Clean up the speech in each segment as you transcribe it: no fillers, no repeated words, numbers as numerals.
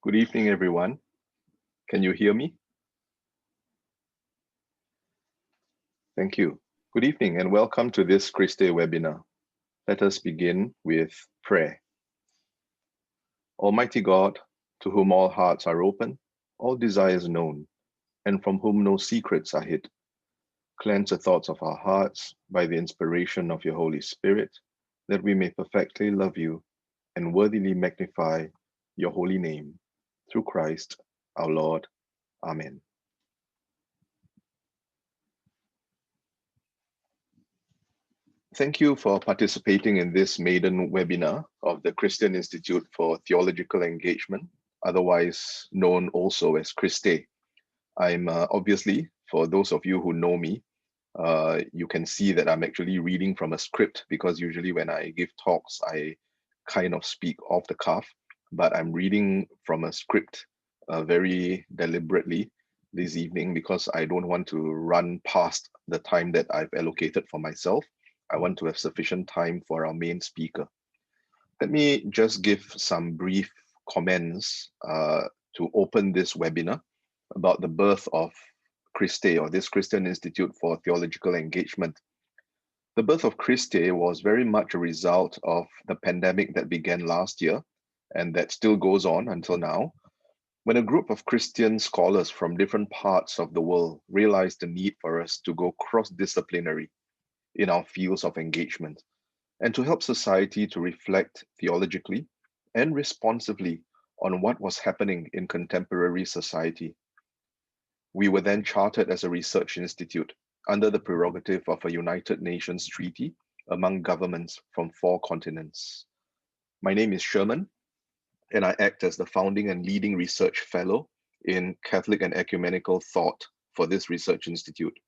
Good evening, everyone. Can you hear me? Thank you. Good evening and welcome to this Christe webinar. Let us begin with prayer. Almighty God, to whom all hearts are open, all desires known, and from whom no secrets are hid, cleanse the thoughts of our hearts by the inspiration of your Holy Spirit, that we may perfectly love you and worthily magnify your holy name. Through Christ our Lord. Amen. Thank you for participating in this maiden webinar of the Christian Institute for Theological Engagement, otherwise known also as Christe. I'm obviously, for those of you who know me, you can see that I'm actually reading from a script because usually when I give talks, I kind of speak off the cuff, but I'm reading from a script very deliberately this evening because I don't want to run past the time that I've allocated for myself. I want to have sufficient time for our main speaker. Let me just give some brief comments to open this webinar about the birth of Christe, or this Christian Institute for Theological Engagement. The birth of Christe was very much a result of the pandemic that began last year and that still goes on until now, when a group of Christian scholars from different parts of the world realized the need for us to go cross-disciplinary in our fields of engagement and to help society to reflect theologically and responsively on what was happening in contemporary society. We were then chartered as a research institute under the prerogative of a United Nations treaty among governments from 4 continents. My name is Sherman, and I act as the founding and leading research fellow in Catholic and ecumenical thought for this research institute.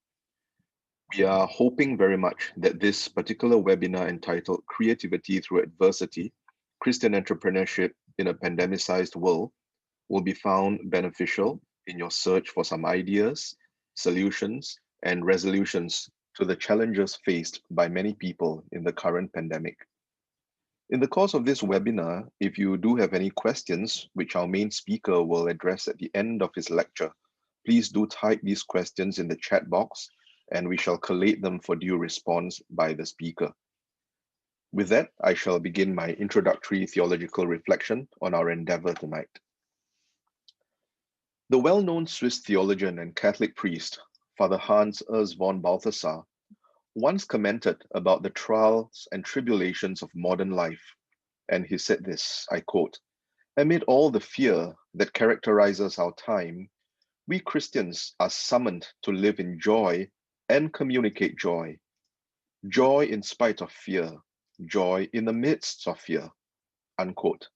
We are hoping very much that this particular webinar entitled Creativity Through Adversity, Christian Entrepreneurship in a Pandemicised World will be found beneficial in your search for some ideas, solutions, and resolutions to the challenges faced by many people in the current pandemic. In the course of this webinar, if you do have any questions, which our main speaker will address at the end of his lecture, please do type these questions in the chat box and we shall collate them for due response by the speaker. With that, I shall begin my introductory theological reflection on our endeavor tonight. The well-known Swiss theologian and Catholic priest, Father Hans Urs von Balthasar, once commented about the trials and tribulations of modern life, and he said this, I quote, "Amid all the fear that characterizes our time, we Christians are summoned to live in joy and communicate joy. Joy in spite of fear, joy in the midst of fear," unquote.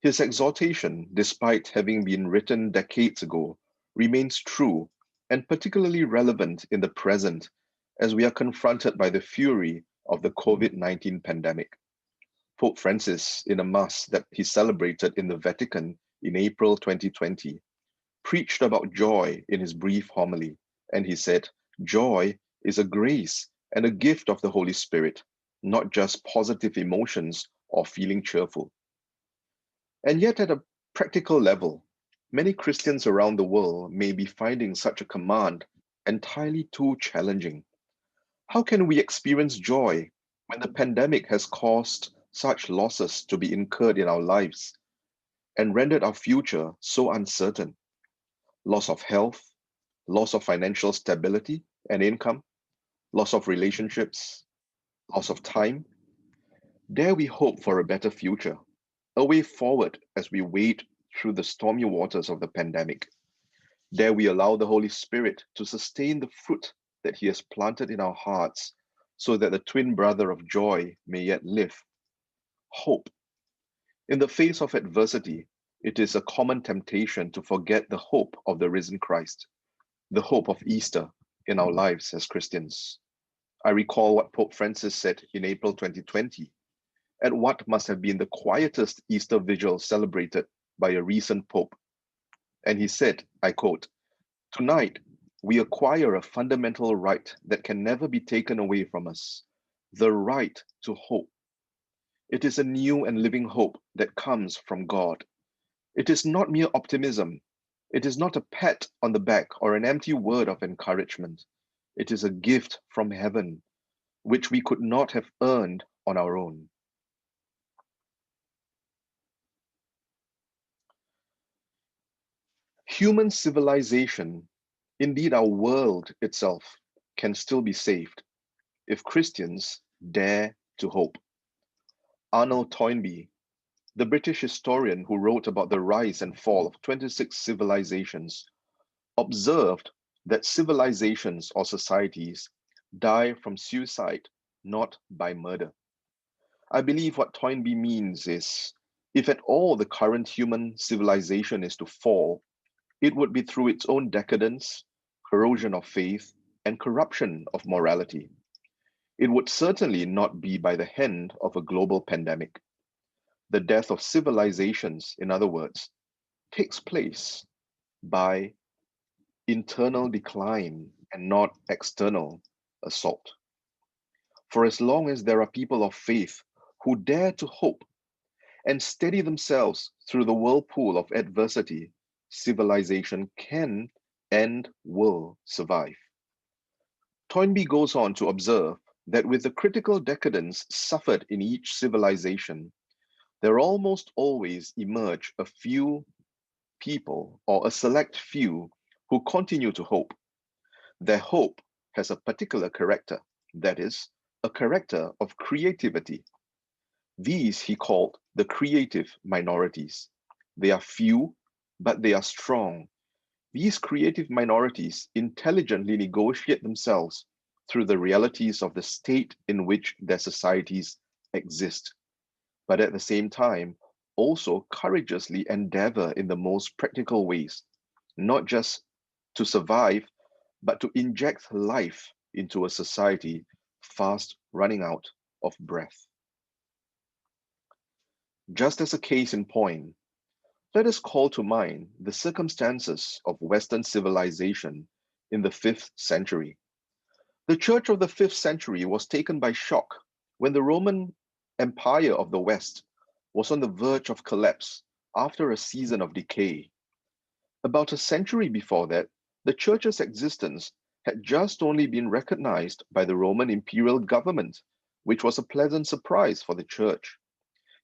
His exhortation, despite having been written decades ago, remains true and particularly relevant in the present as we are confronted by the fury of the COVID-19 pandemic. Pope Francis, in a mass that he celebrated in the Vatican in April 2020, preached about joy in his brief homily, and he said, "Joy is a grace and a gift of the Holy Spirit, not just positive emotions or feeling cheerful." And yet, at a practical level, many Christians around the world may be finding such a command entirely too challenging. How can we experience joy when the pandemic has caused such losses to be incurred in our lives and rendered our future so uncertain? Loss of health, loss of financial stability and income, loss of relationships, loss of time. Dare we hope for a better future, a way forward as we wade through the stormy waters of the pandemic? Dare we allow the Holy Spirit to sustain the fruit that he has planted in our hearts so that the twin brother of joy may yet live? Hope. In the face of adversity, it is a common temptation to forget the hope of the risen Christ, the hope of Easter in our lives as Christians. I recall what Pope Francis said in April 2020 at what must have been the quietest Easter vigil celebrated by a recent Pope. And he said, I quote, "Tonight, we acquire a fundamental right that can never be taken away from us, the right to hope. It is a new and living hope that comes from God. It is not mere optimism. It is not a pat on the back or an empty word of encouragement. It is a gift from heaven, which we could not have earned on our own. Human civilization, indeed our world itself, can still be saved if Christians dare to hope. Arnold Toynbee, the British historian who wrote about the rise and fall of 26 civilizations, observed that civilizations or societies die from suicide, not by murder. I believe what Toynbee means is, if at all the current human civilization is to fall, it would be through its own decadence, corrosion of faith, and corruption of morality. It would certainly not be by the hand of a global pandemic. The death of civilizations, in other words, takes place by internal decline and not external assault. For as long as there are people of faith who dare to hope and steady themselves through the whirlpool of adversity, civilization can and will survive. Toynbee goes on to observe that with the critical decadence suffered in each civilization, there almost always emerge a few people or a select few who continue to hope. Their hope has a particular character, that is, a character of creativity. These he called the creative minorities. They are few, but they are strong. These creative minorities intelligently negotiate themselves through the realities of the state in which their societies exist, but at the same time, also courageously endeavor in the most practical ways, not just to survive, but to inject life into a society fast running out of breath. Just as a case in point, let us call to mind the circumstances of Western civilization in the 5th century. The church of the 5th century was taken by shock when the Roman Empire of the West was on the verge of collapse after a season of decay. About a century before that, the church's existence had just only been recognized by the Roman imperial government, which was a pleasant surprise for the church.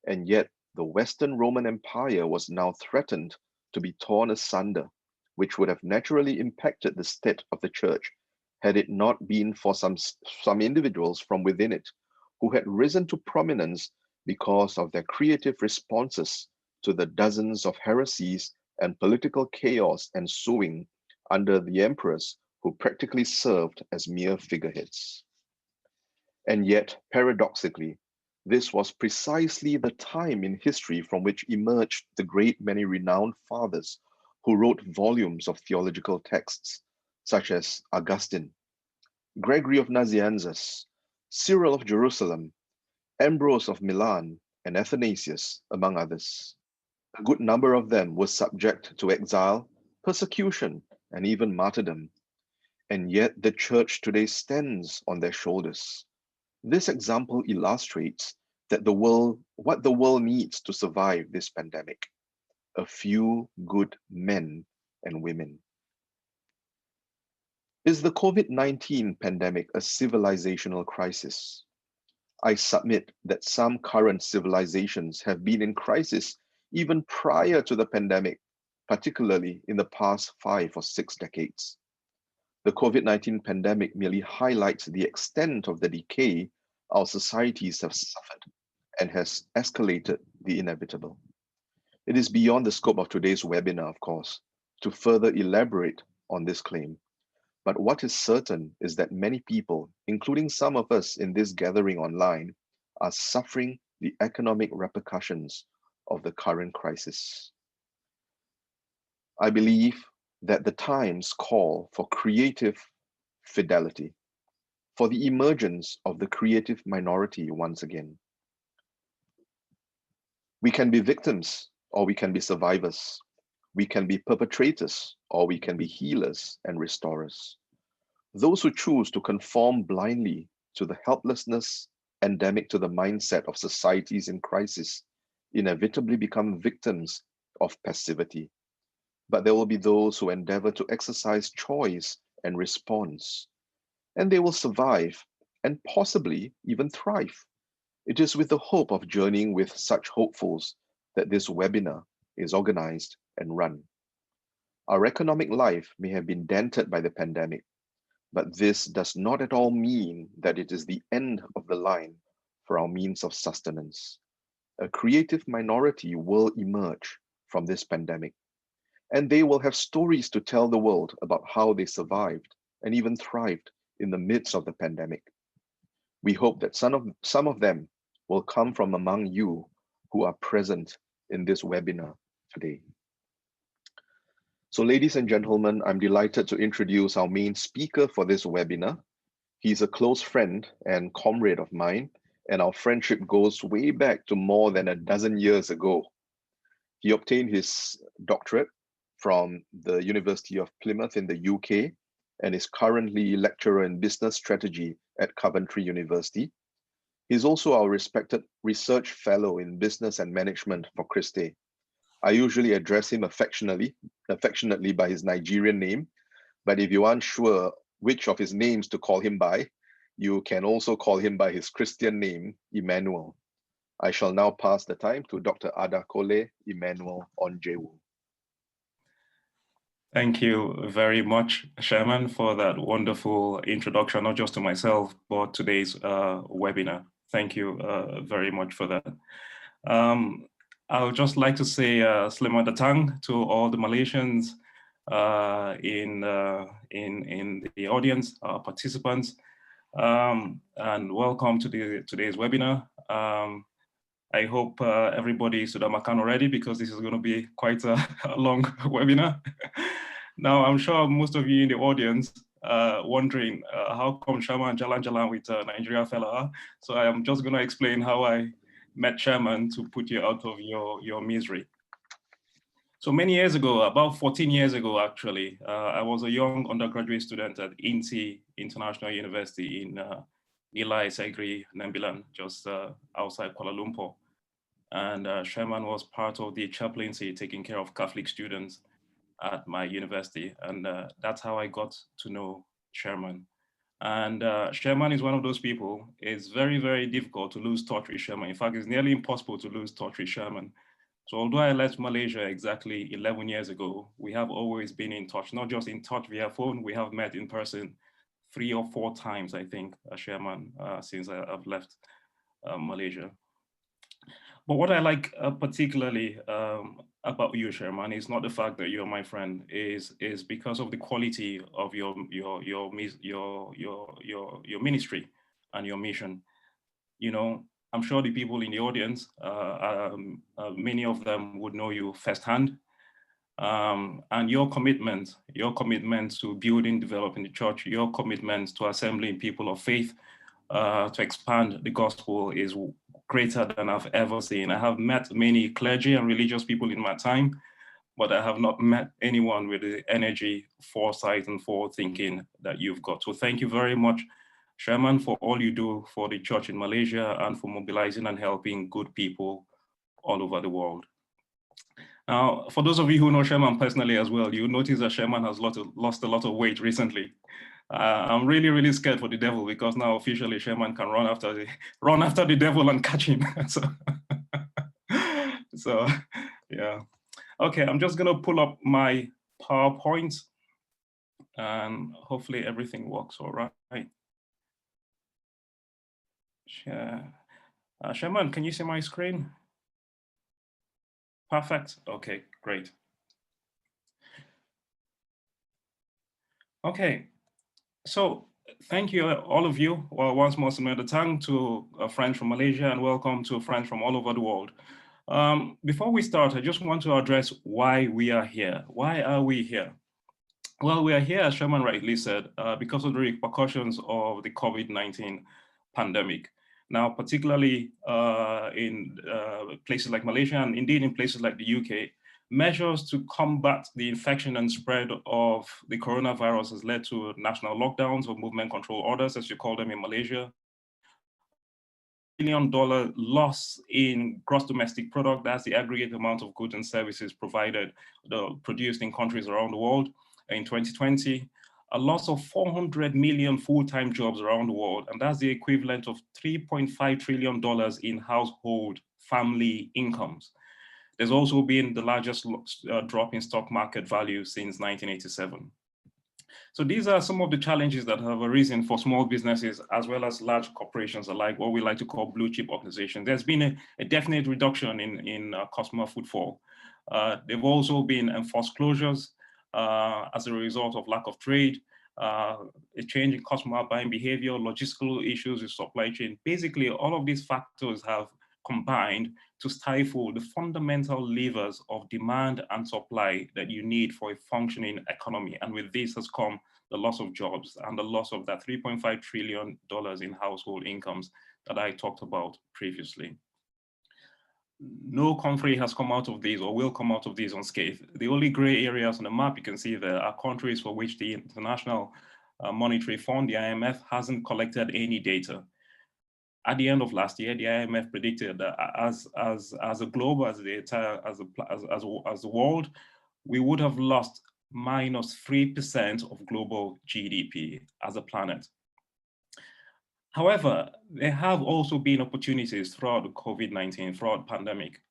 And yet, the Western Roman Empire was now threatened to be torn asunder, which would have naturally impacted the state of the church had it not been for some individuals from within it who had risen to prominence because of their creative responses to the dozens of heresies and political chaos ensuing under the emperors who practically served as mere figureheads. And yet, paradoxically, this was precisely the time in history from which emerged the great many renowned fathers who wrote volumes of theological texts, such as Augustine, Gregory of Nazianzus, Cyril of Jerusalem, Ambrose of Milan, and Athanasius, among others. A good number of them were subject to exile, persecution, and even martyrdom. And yet the church today stands on their shoulders. This example illustrates that what the world needs to survive this pandemic: a few good men and women. Is the COVID-19 pandemic a civilizational crisis? I submit that some current civilizations have been in crisis even prior to the pandemic, particularly in the past 5 or 6 decades. The COVID-19 pandemic merely highlights the extent of the decay our societies have suffered and has escalated the inevitable. It is beyond the scope of today's webinar, of course, to further elaborate on this claim. But what is certain is that many people, including some of us in this gathering online, are suffering the economic repercussions of the current crisis. I believe that the times call for creative fidelity, for the emergence of the creative minority once again. We can be victims or we can be survivors. We can be perpetrators or we can be healers and restorers. Those who choose to conform blindly to the helplessness endemic to the mindset of societies in crisis inevitably become victims of passivity, but there will be those who endeavor to exercise choice and response, and they will survive and possibly even thrive. It is with the hope of journeying with such hopefuls that this webinar is organized and run. Our economic life may have been dented by the pandemic, but this does not at all mean that it is the end of the line for our means of sustenance. A creative minority will emerge from this pandemic, and they will have stories to tell the world about how they survived and even thrived in the midst of the pandemic. We hope that some of them will come from among you who are present in this webinar today. So ladies and gentlemen, I'm delighted to introduce our main speaker for this webinar. He's a close friend and comrade of mine, and our friendship goes way back to more than a dozen years ago. He obtained his doctorate from the University of Plymouth in the UK and is currently lecturer in business strategy at Coventry University. He's also our respected research fellow in business and management for Christie. I usually address him affectionately by his Nigerian name, but if you're unsure which of his names to call him by, you can also call him by his Christian name, Emmanuel. I shall now pass the time to Dr. Adah-Kole Onjewu. Thank you very much, Sherman, for that wonderful introduction, not just to myself, but today's webinar. Thank you very much for that. I would just like to say Selamat Datang to all the Malaysians in the audience, participants, and welcome to today's webinar. I hope everybody is Sudamakan already, because this is going to be quite a long webinar. Now, I'm sure most of you in the audience wondering how come Sherman Jalan with Nigeria fella. So I am just going to explain how I met Sherman to put you out of your misery. So many years ago, about 14 years ago, actually, I was a young undergraduate student at INSI International University in Nilai, Segri, Nembilan, just outside Kuala Lumpur. And Sherman was part of the chaplaincy taking care of Catholic students at my university. And that's how I got to know Sherman. And Sherman is one of those people. It's very, very difficult to lose touch with Sherman. In fact, it's nearly impossible to lose touch with Sherman. So although I left Malaysia exactly 11 years ago, we have always been in touch, not just in touch via phone, we have met in person 3 or 4 times, I think, Sherman, since I've left Malaysia. But what I like particularly about you, Sherman, is not the fact that you're my friend, is because of the quality of your ministry and your mission. You know, I'm sure the people in the audience, many of them would know you firsthand, and your commitment to building, developing the church, your commitment to assembling people of faith, to expand the gospel is greater than I've ever seen. I have met many clergy and religious people in my time, but I have not met anyone with the energy, foresight, and forward thinking that you've got. So thank you very much, Sherman, for all you do for the church in Malaysia and for mobilizing and helping good people all over the world. Now, for those of you who know Sherman personally as well, you notice that Sherman has lost a lot of weight recently. I'm really, really scared for the devil, because now officially Sherman can run after the devil and catch him. so yeah. Okay, I'm just gonna pull up my PowerPoint and hopefully everything works all right. Sherman, can you see my screen? Perfect, okay, great. Okay. So thank you, all of you. Well, once more, Selamat Datang to friends from Malaysia, and welcome to friends from all over the world. Before we start, I just want to address why we are here. Why are we here? Well, we are here, as Sherman rightly said, because of the repercussions of the COVID-19 pandemic. Now, particularly in places like Malaysia, and indeed in places like the UK, measures to combat the infection and spread of the coronavirus has led to national lockdowns or movement control orders, as you call them in Malaysia. loss in gross domestic product. That's the aggregate amount of goods and services produced in countries around the world in 2020. A loss of 400 million full-time jobs around the world, and that's the equivalent of $3.5 trillion in household family incomes. There's also been the largest drop in stock market value since 1987. So these are some of the challenges that have arisen for small businesses as well as large corporations alike, what we like to call blue chip organizations. There's been a definite reduction in customer footfall. There've also been enforced closures as a result of lack of trade, a change in customer buying behavior, logistical issues with supply chain. Basically, all of these factors have combined to stifle the fundamental levers of demand and supply that you need for a functioning economy. And with this has come the loss of jobs and the loss of that $3.5 trillion in household incomes that I talked about previously. No country has come out of these or will come out of these unscathed. The only gray areas on the map you can see there are countries for which the International Monetary Fund, the IMF, hasn't collected any data. At the end of last year, the IMF predicted that as a globe, as the world, we would have lost -3% of global GDP as a planet. However, there have also been opportunities throughout the COVID-19, throughout the pandemic.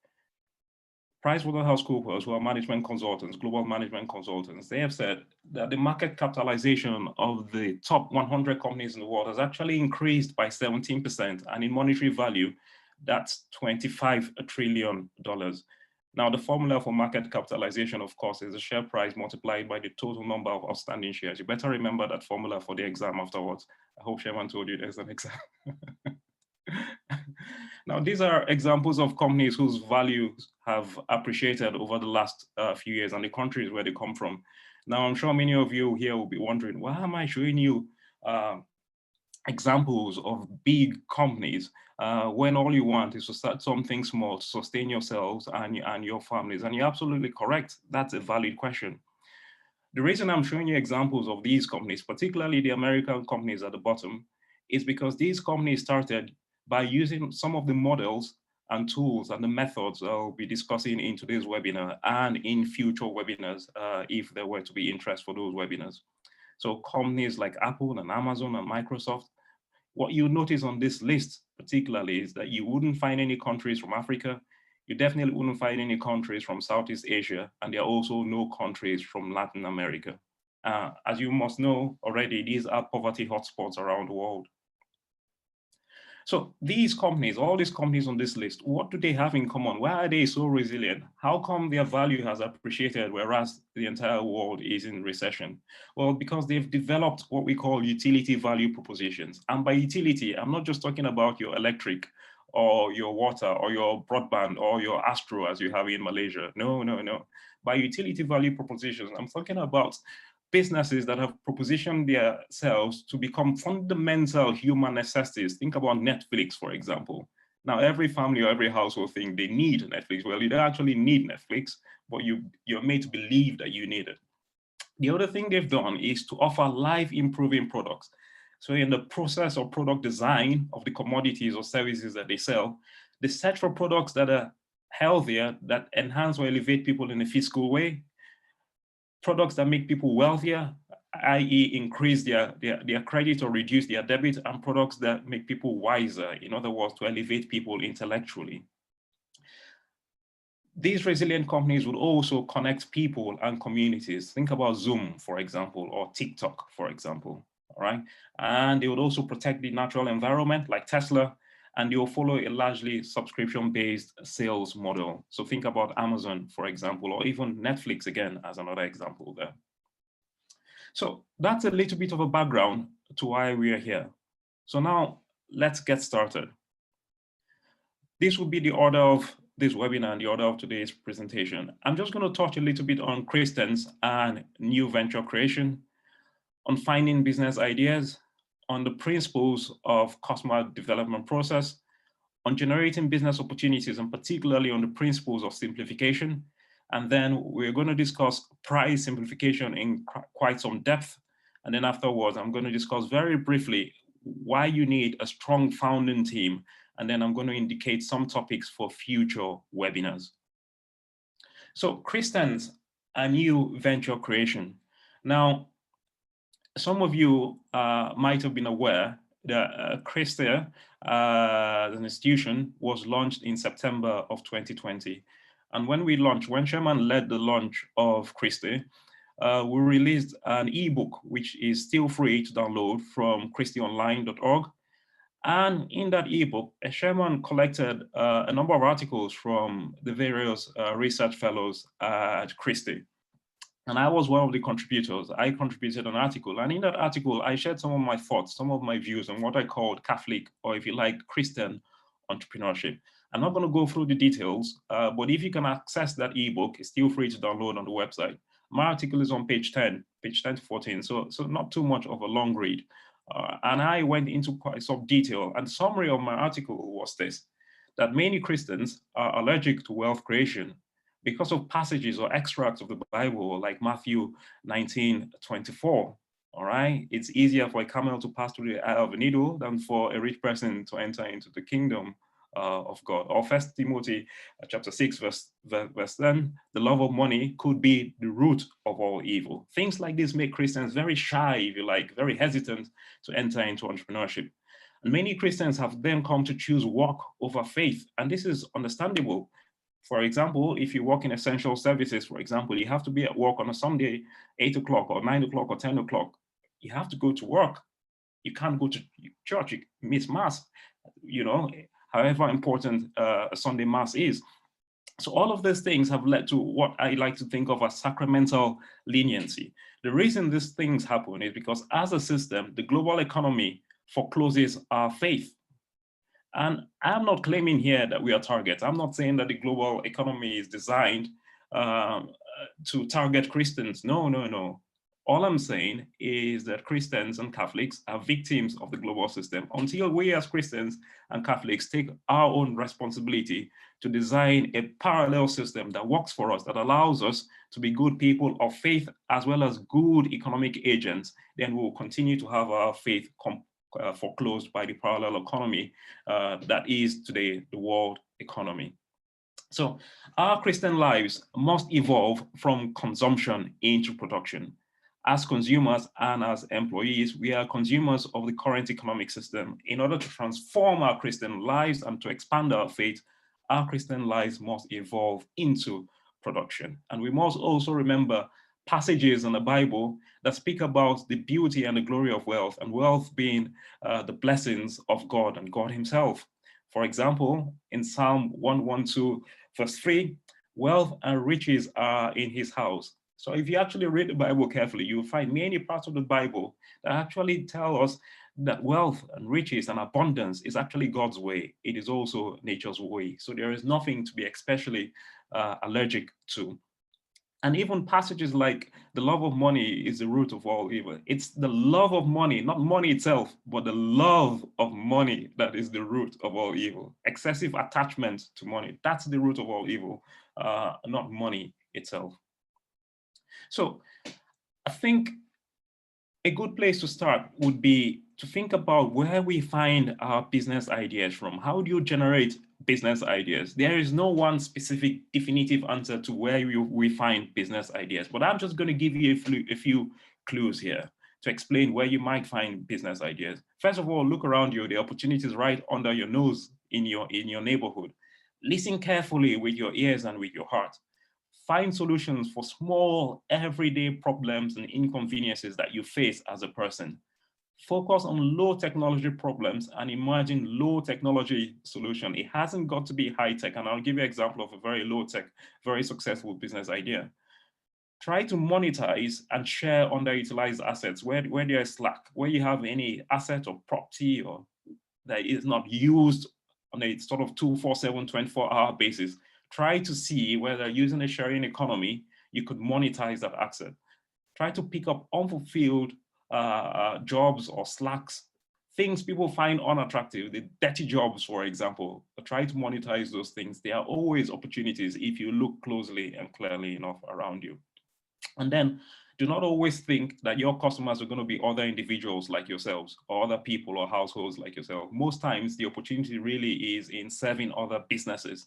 PricewaterhouseCoopers, who are management consultants, global management consultants, they have said that the market capitalization of the top 100 companies in the world has actually increased by 17%, and in monetary value, that's $25 trillion. Now, the formula for market capitalization, of course, is the share price multiplied by the total number of outstanding shares. You better remember that formula for the exam afterwards. I hope Sherman told you there's an exam. Now, these are examples of companies whose values have appreciated over the last few years and the countries where they come from. Now, I'm sure many of you here will be wondering, why am I showing you examples of big companies when all you want is to start something small to sustain yourselves and your families? And you're absolutely correct. That's a valid question. The reason I'm showing you examples of these companies, particularly the American companies at the bottom, is because these companies started by using some of the models and tools and the methods I'll be discussing in today's webinar and in future webinars, if there were to be interest for those webinars. So companies like Apple and Amazon and Microsoft, what you notice on this list particularly is that you wouldn't find any countries from Africa. You definitely wouldn't find any countries from Southeast Asia, and there are also no countries from Latin America. As you must know already, these are poverty hotspots around the world. So these companies, all these companies on this list, what do they have in common? Why are they so resilient? How come their value has appreciated whereas the entire world is in recession? Well, because they've developed what we call utility value propositions. And by utility, I'm not just talking about your electric or your water or your broadband or your Astro as you have in Malaysia. No, no, no. By utility value propositions, I'm talking about businesses that have propositioned themselves to become fundamental human necessities. Think about Netflix, for example. Now, every family or every household think they need Netflix. Well, you don't actually need Netflix, but you're made to believe that you need it. The other thing they've done is to offer life-improving products. So in the process of product design of the commodities or services that they sell, they search for products that are healthier, that enhance or elevate people in a physical way, products that make people wealthier, i.e. increase their credit or reduce their debit, and products that make people wiser, in other words, to elevate people intellectually. These resilient companies would also connect people and communities. Think about Zoom, for example, or TikTok, for example, all right? And they would also protect the natural environment like Tesla, and they will follow a largely subscription-based sales model. So think about Amazon, for example, or even Netflix again as another example there. So that's a little bit of a background to why we are here. So now let's get started. This will be the order of this webinar and the order of today's presentation. I'm just going to touch a little bit on Christians and new venture creation, on finding business ideas, on the principles of customer development process, on generating business opportunities, and particularly on the principles of simplification. And then we're going to discuss price simplification in quite some depth. And then afterwards, I'm going to discuss very briefly why you need a strong founding team and then I'm going to indicate some topics for future webinars. So Christians, a new venture creation. Now, some of you might have been aware that Christia, as an institution, was launched in September of 2020. And when Sherman led the launch of Christie, we released an ebook, which is still free to download from christieonline.org. And in that ebook, Sherman collected a number of articles from the various research fellows at Christie. And I was one of the contributors. I contributed an article. And in that article, I shared some of my thoughts, some of my views on what I called Catholic, or if you like, Christian entrepreneurship. I'm not going to go through the details, but if you can access that ebook, it's still free to download on the website. My article is on page 10 to 14, so not too much of a long read. And I went into quite some detail. And the summary of my article was this, that many Christians are allergic to wealth creation because of passages or extracts of the Bible, like Matthew 19:24. All right, it's easier for a camel to pass through the eye of a needle than for a rich person to enter into the kingdom of God. Or 1 Timothy chapter 6, verse 10, the love of money could be the root of all evil. Things like this make Christians very shy, if you like, very hesitant to enter into entrepreneurship. And many Christians have then come to choose work over faith. And this is understandable. For example, if you work in essential services, for example, you have to be at work on a Sunday, 8 o'clock or 9 o'clock or 10 o'clock. You have to go to work. You can't go to church, you miss mass, however important a Sunday mass is. So all of these things have led to what I like to think of as sacramental leniency. The reason these things happen is because as a system, the global economy forecloses our faith. And I'm not claiming here that we are targets. I'm not saying that the global economy is designed to target Christians. No. All I'm saying is that Christians and Catholics are victims of the global system until we as Christians and Catholics take our own responsibility to design a parallel system that works for us, that allows us to be good people of faith as well as good economic agents. Then we'll continue to have our faith foreclosed by the parallel economy that is today the world economy. So our Christian lives must evolve from consumption into production. As consumers and as employees, we are consumers of the current economic system. In order to transform our Christian lives and to expand our faith, our Christian lives must evolve into production. And we must also remember passages in the Bible that speak about the beauty and the glory of wealth, and wealth being the blessings of God and God himself. For example, in Psalm 112, verse 3, wealth and riches are in his house. So if you actually read the Bible carefully, you'll find many parts of the Bible that actually tell us that wealth and riches and abundance is actually God's way. It is also nature's way. So there is nothing to be especially allergic to. And even passages like the love of money is the root of all evil. It's the love of money, not money itself, but the love of money that is the root of all evil. Excessive attachment to money, that's the root of all evil, not money itself. So I think a good place to start would be to think about where we find our business ideas from. How do you generate business ideas? There is no one specific definitive answer to where we find business ideas, but I'm just going to give you a few clues here to explain where you might find business ideas. First of all, look around you. The opportunities right under your nose in your neighborhood. Listen carefully with your ears and with your heart. Find solutions for small, everyday problems and inconveniences that you face as a person. Focus on low technology problems and imagine low technology solution. It hasn't got to be high tech, and I'll give you an example of a very low tech, very successful business idea. Try to monetize and share underutilized assets where there is slack, where you have any asset or property or that is not used on a sort of 24/7, 24-hour basis. Try to see whether using a sharing economy, you could monetize that asset. Try to pick up unfulfilled jobs or slacks, things people find unattractive, the dirty jobs, for example. Try to monetize those things. There are always opportunities if you look closely and clearly enough around you. And then Do not always think that your customers are going to be other individuals like yourselves or other people or households like yourself. Most times the opportunity really is in serving other businesses,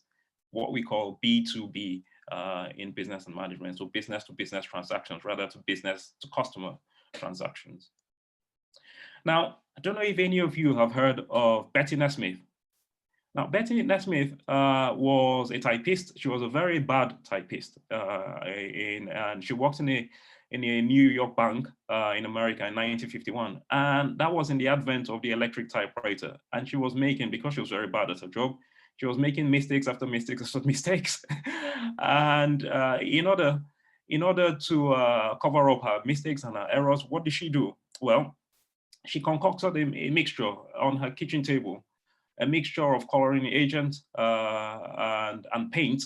what we call B2B in business and management. So business to business transactions rather to business to customer transactions. Now, I don't know if any of you have heard of Betty Nesmith. Now, Betty Nesmith was a typist. She was a very bad typist, and she worked in a New York bank in America in 1951. And that was in the advent of the electric typewriter. And she was making, because she was very bad at her job, she was making mistakes after mistakes after mistakes. And in order to cover up her mistakes and her errors, what did she do? Well, she concocted a mixture on her kitchen table, a mixture of coloring agent and paint,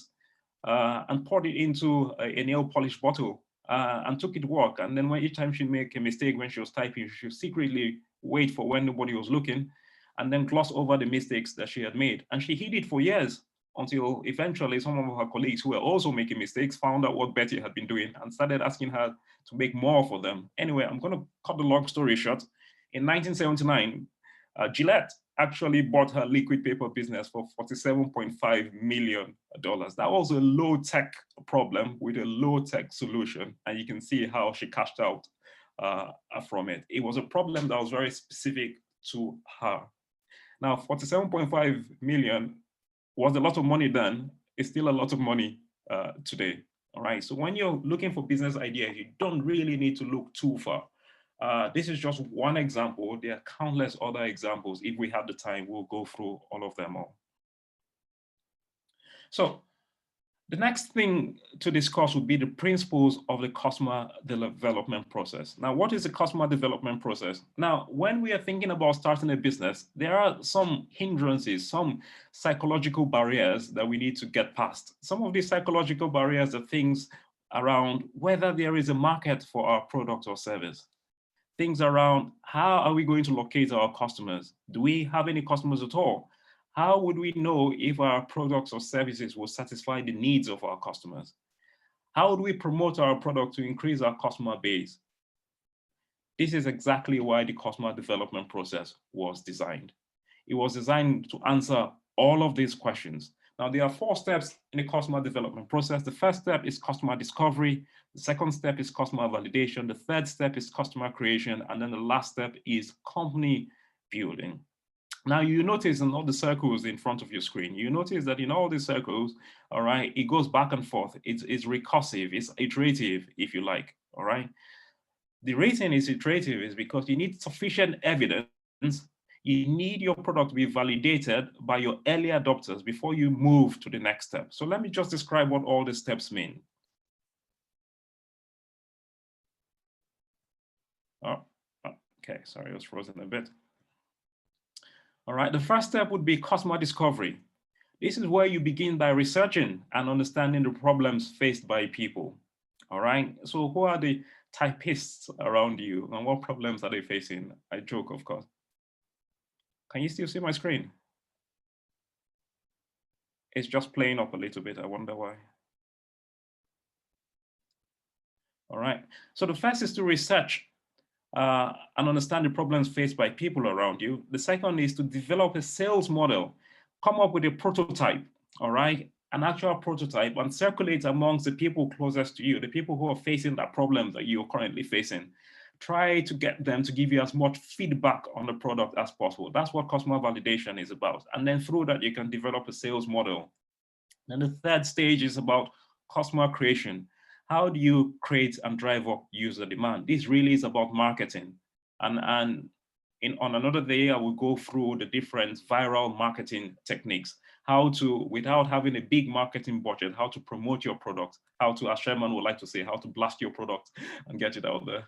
and poured it into a nail polish bottle and took it to work. And then when each time she make a mistake when she was typing, she would secretly wait for when nobody was looking and then gloss over the mistakes that she had made. And she hid it for years until eventually some of her colleagues who were also making mistakes found out what Betty had been doing and started asking her to make more for them. Anyway, I'm going to cut the long story short. In 1979, Gillette actually bought her liquid paper business for $47.5 million. That was a low-tech problem with a low-tech solution. And you can see how she cashed out from it. It was a problem that was very specific to her. Now, 47.5 million was a lot of money then. It's still a lot of money today. All right. So when you're looking for business ideas, you don't really need to look too far. This is just one example. There are countless other examples. If we have the time, we'll go through all of them all. So the next thing to discuss would be the principles of the customer development process. Now, what is the customer development process? Now, when we are thinking about starting a business, there are some hindrances, some psychological barriers that we need to get past. Some of these psychological barriers are things around whether there is a market for our product or service. Things around how are we going to locate our customers? Do we have any customers at all? How would we know if our products or services will satisfy the needs of our customers? How would we promote our product to increase our customer base? This is exactly why the customer development process was designed. It was designed to answer all of these questions. Now, there are 4 steps in the customer development process. The first step is customer discovery. The second step is customer validation. The third step is customer creation. And then the last step is company building. Now, you notice in all the circles in front of your screen, you notice that in all these circles, all right, it goes back and forth. It's recursive, it's iterative, if you like, all right? The reason it's iterative is because you need sufficient evidence. You need your product to be validated by your early adopters before you move to the next step. So let me just describe what all the steps mean. Oh, okay, sorry, I was frozen a bit. All right, the first step would be customer discovery. This is where you begin by researching and understanding the problems faced by people. All right, so who are the typists around you and what problems are they facing? I joke, of course. Can you still see my screen? It's just playing up a little bit. I wonder why. All right, so the first is to research and understand the problems faced by people around you. The second is to develop a sales model, come up with a prototype, all right, an actual prototype, and circulate amongst the people closest to you, the people who are facing that problem that you're currently facing. Try to get them to give you as much feedback on the product as possible. That's what customer validation is about. And then through that, you can develop a sales model. Then the third stage is about customer creation. How do you create and drive up user demand? This really is about marketing. And on another day, I will go through the different viral marketing techniques, how to, without having a big marketing budget, how to promote your product, how to, as Sherman would like to say, how to blast your product and get it out there.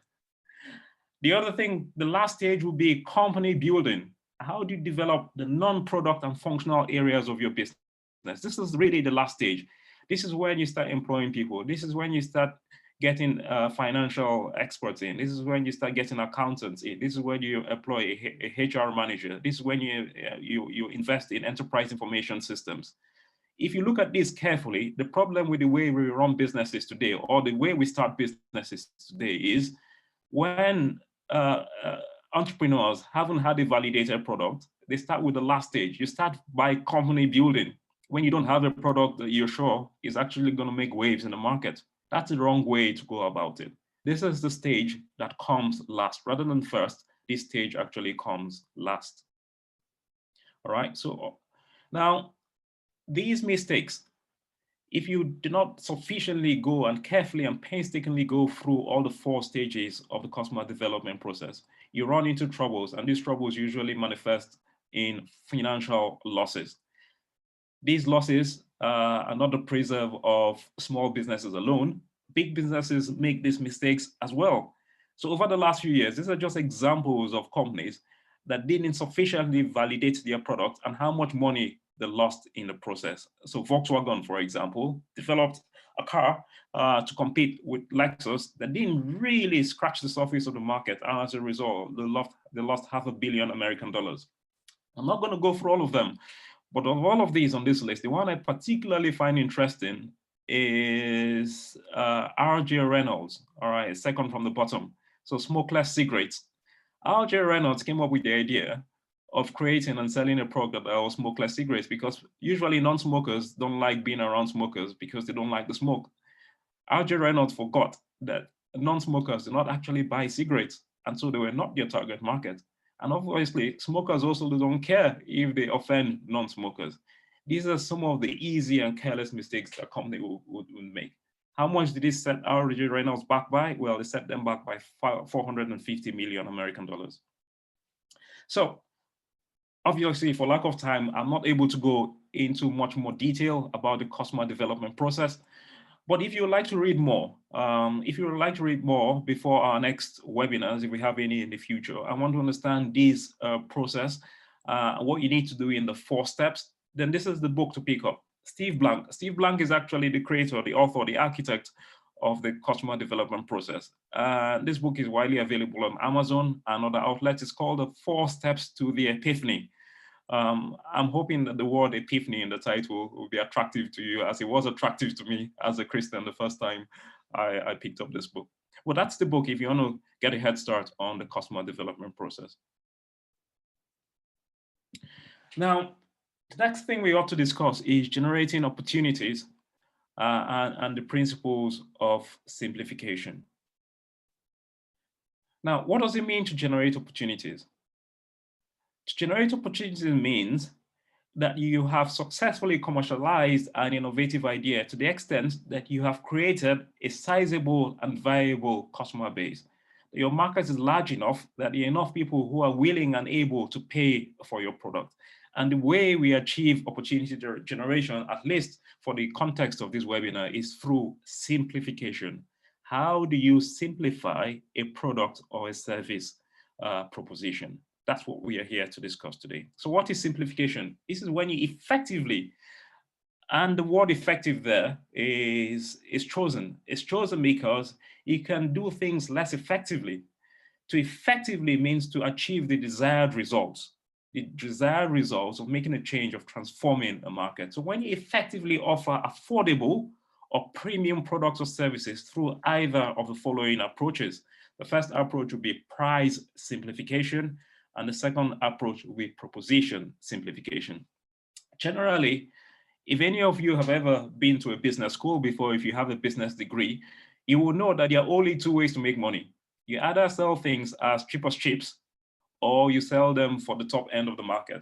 The other thing, the last stage will be company building. How do you develop the non-product and functional areas of your business? This is really the last stage. This is when you start employing people. This is when you start getting financial experts in. This is when you start getting accountants in. This is when you employ a HR manager. This is when you invest in enterprise information systems. if you look at this carefully, the problem with the way we run businesses today, or the way we start businesses today, is when entrepreneurs haven't had a validated product, they start with the last stage. You start by company building when you don't have a product that you're sure is actually going to make waves in the market. That's the wrong way to go about it. This is the stage that comes last. Rather than first, this stage actually comes last. All right, so now these mistakes, if you do not sufficiently go and carefully and painstakingly go through all the 4 stages of the customer development process, you run into troubles, and these troubles usually manifest in financial losses. These losses are not the preserve of small businesses alone. Big businesses make these mistakes as well. So over the last few years, these are just examples of companies that didn't sufficiently validate their product and how much money they lost in the process. So Volkswagen, for example, developed a car to compete with Lexus that didn't really scratch the surface of the market. And as a result, they lost $500 million American dollars. I'm not going to go through all of them, but of all of these on this list, the one I particularly find interesting is R.J. Reynolds, all right, second from the bottom. So smokeless cigarettes. R.J. Reynolds came up with the idea of creating and selling a product that was smokeless cigarettes, because usually non-smokers don't like being around smokers because they don't like the smoke. R.J. Reynolds forgot that non-smokers do not actually buy cigarettes, and so they were not their target market. And obviously, smokers also don't care if they offend non-smokers. These are some of the easy and careless mistakes that a company would make. How much did this set R.J. Reynolds back by? Well, it set them back by 450 million American dollars. So obviously, for lack of time, I'm not able to go into much more detail about the customer development process. But if you would like to read more, before our next webinars, if we have any in the future, I want to understand this process, what you need to do in the 4 steps, then this is the book to pick up. Steve Blank. Steve Blank is actually the creator, the author, the architect of the customer development process. This book is widely available on Amazon and other outlets. It's called The 4 Steps to the Epiphany. I'm hoping that the word epiphany in the title will be attractive to you, as it was attractive to me as a Christian the first time I picked up this book. Well, that's the book if you want to get a head start on the customer development process. Now, the next thing we ought to discuss is generating opportunities and the principles of simplification. Now, what does it mean to generate opportunities? To generate opportunities means that you have successfully commercialized an innovative idea to the extent that you have created a sizable and viable customer base. Your market is large enough that there are enough people who are willing and able to pay for your product. And the way we achieve opportunity generation, at least for the context of this webinar, is through simplification. How do you simplify a product or a service proposition? That's what we are here to discuss today. So what is simplification? This is when you effectively, and the word effective there is chosen. It's chosen because you can do things less effectively. To effectively means to achieve the desired results of making a change, of transforming a market. So when you effectively offer affordable or premium products or services through either of the following approaches. The first approach would be price simplification, and the second approach will be proposition simplification. Generally, if any of you have ever been to a business school before, if you have a business degree, you will know that there are only 2 ways to make money. You either sell things as cheap as chips, or you sell them for the top end of the market.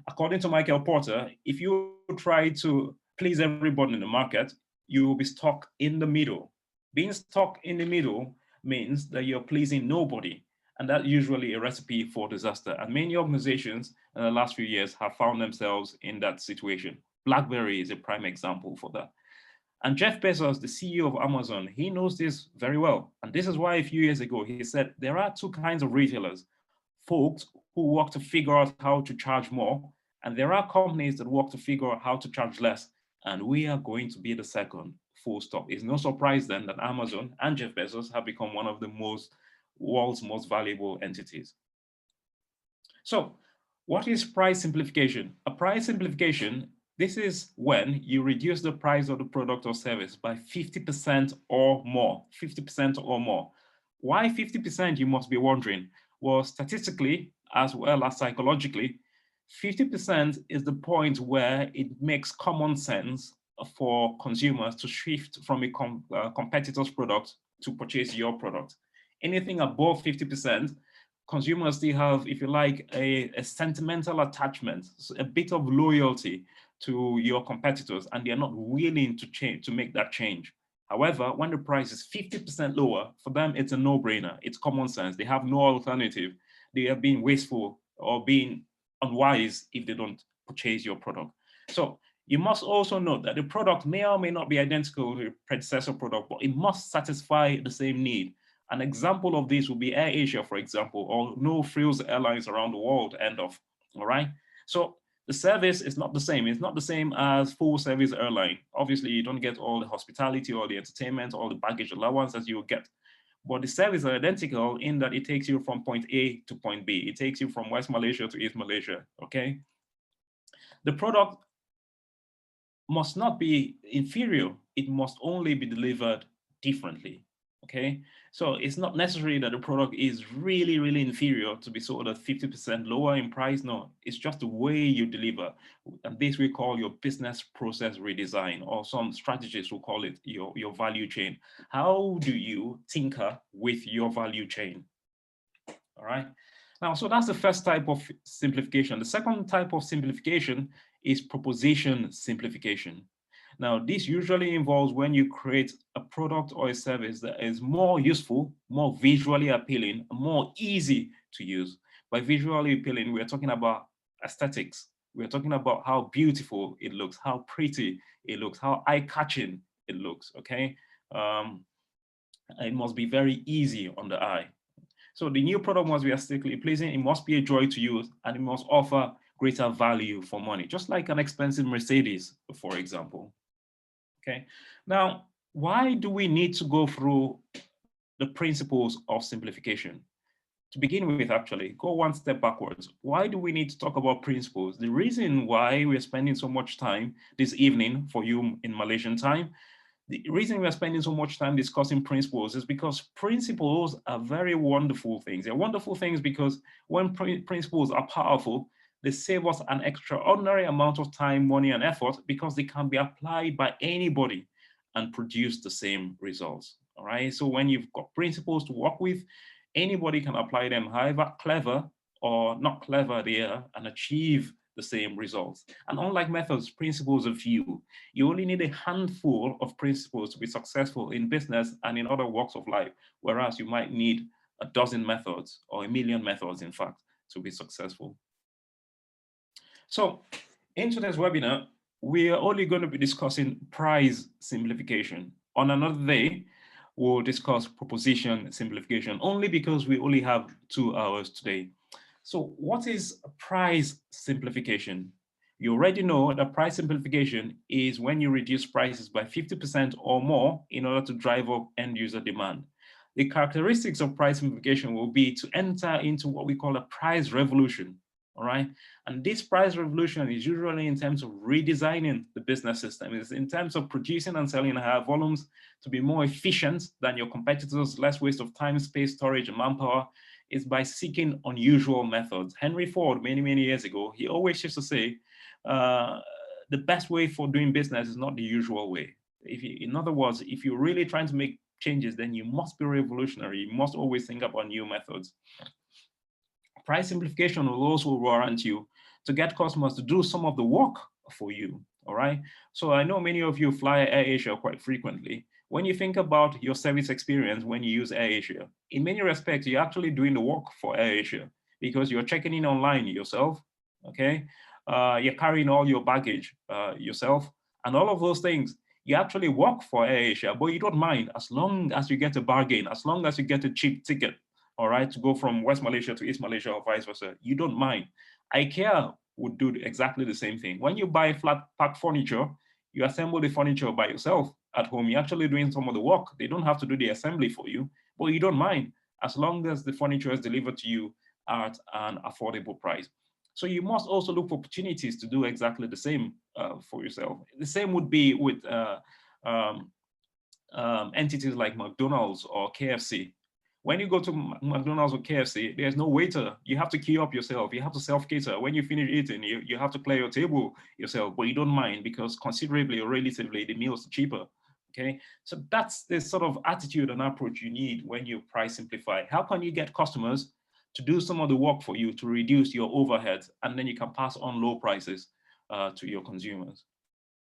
According to Michael Porter, if you try to please everybody in the market, you will be stuck in the middle. Being stuck in the middle means that you're pleasing nobody. And that's usually a recipe for disaster. And many organizations in the last few years have found themselves in that situation. BlackBerry is a prime example for that. And Jeff Bezos, the CEO of Amazon, he knows this very well. And this is why a few years ago, he said, there are 2 kinds of retailers: folks who work to figure out how to charge more, and there are companies that work to figure out how to charge less. And we are going to be the second, full stop. It's no surprise then that Amazon and Jeff Bezos have become one of the world's most valuable entities. So what is price simplification? A price simplification This is when you reduce the price of the product or service by 50% or more, 50% or more. Why 50%, you must be wondering? Well, statistically, as well as psychologically, 50% is the point where it makes common sense for consumers to shift from a competitor's product to purchase your product. Anything above 50%, consumers still have, if you like, a sentimental attachment, a bit of loyalty to your competitors, and they're not willing to change, to make that change. However, when the price is 50% lower, for them, it's a no-brainer. It's common sense. They have no alternative. They are being wasteful or being unwise if they don't purchase your product. So you must also note that the product may or may not be identical to the predecessor product, but it must satisfy the same need. An example of this would be Air Asia, for example, or no frills airlines around the world, end of, all right? So the service is not the same. It's not the same as full service airline. Obviously, you don't get all the hospitality or the entertainment, or the baggage allowance as you will get. But the service is identical in that it takes you from point A to point B. It takes you from West Malaysia to East Malaysia, okay? The product must not be inferior. It must only be delivered differently, okay? So it's not necessary that the product is really, really inferior to be sold at 50% lower in price. No, it's just the way you deliver. And this we call your business process redesign, or some strategists will call it your value chain. How do you tinker with your value chain? All right. Now, so that's the first type of simplification. The second type of simplification is proposition simplification. Now, this usually involves when you create a product or a service that is more useful, more visually appealing, more easy to use. By visually appealing, we're talking about aesthetics. We're talking about how beautiful it looks, how pretty it looks, how eye-catching it looks, okay? It must be very easy on the eye. So the new product must be aesthetically pleasing, it must be a joy to use, and it must offer greater value for money, just like an expensive Mercedes, for example. Okay, now, why do we need to go through the principles of simplification? To begin with, actually, go one step backwards. Why do we need to talk about principles? The reason why we're spending so much time this evening for you in Malaysian time, the reason we're spending so much time discussing principles is because principles are very wonderful things. They're wonderful things because when principles are powerful, they save us an extraordinary amount of time, money, and effort because they can be applied by anybody and produce the same results. All right. So when you've got principles to work with, anybody can apply them, however clever or not clever they are, and achieve the same results. And unlike methods, principles are few. You only need a handful of principles to be successful in business and in other walks of life, whereas you might need a dozen methods or a million methods, in fact, to be successful. So in today's webinar, we are only going to be discussing price simplification. On another day, we'll discuss proposition simplification, only because we only have 2 hours today. So what is price simplification? You already know that price simplification is when you reduce prices by 50% or more in order to drive up end user demand. The characteristics of price simplification will be to enter into what we call a price revolution. All right. And this price revolution is usually in terms of redesigning the business system. It's in terms of producing and selling higher volumes to be more efficient than your competitors, less waste of time, space, storage, and manpower. Is by seeking unusual methods. Henry Ford, many, many years ago, he always used to say, the best way for doing business is not the usual way. In other words, if you're really trying to make changes, then you must be revolutionary. You must always think about new methods. Price simplification will also warrant you to get customers to do some of the work for you, all right? So I know many of you fly Air Asia quite frequently. When you think about your service experience when you use Air Asia, in many respects, you're actually doing the work for Air Asia because you're checking in online yourself, okay? You're carrying all your baggage yourself, and all of those things. You actually work for Air Asia, but you don't mind as long as you get a bargain, as long as you get a cheap ticket, all right, to go from West Malaysia to East Malaysia or vice versa. You don't mind. IKEA would do exactly the same thing. When you buy flat pack furniture, you assemble the furniture by yourself at home. You're actually doing some of the work. They don't have to do the assembly for you, but you don't mind as long as the furniture is delivered to you at an affordable price. So you must also look for opportunities to do exactly the same for yourself. The same would be with entities like McDonald's or KFC. When you go to McDonald's or KFC, there's no waiter. You have to queue up yourself. You have to self-cater. When you finish eating, you have to clear your table yourself, but you don't mind because considerably or relatively, the meals are cheaper, okay? So that's the sort of attitude and approach you need when you price simplify. How can you get customers to do some of the work for you to reduce your overheads, and then you can pass on low prices to your consumers?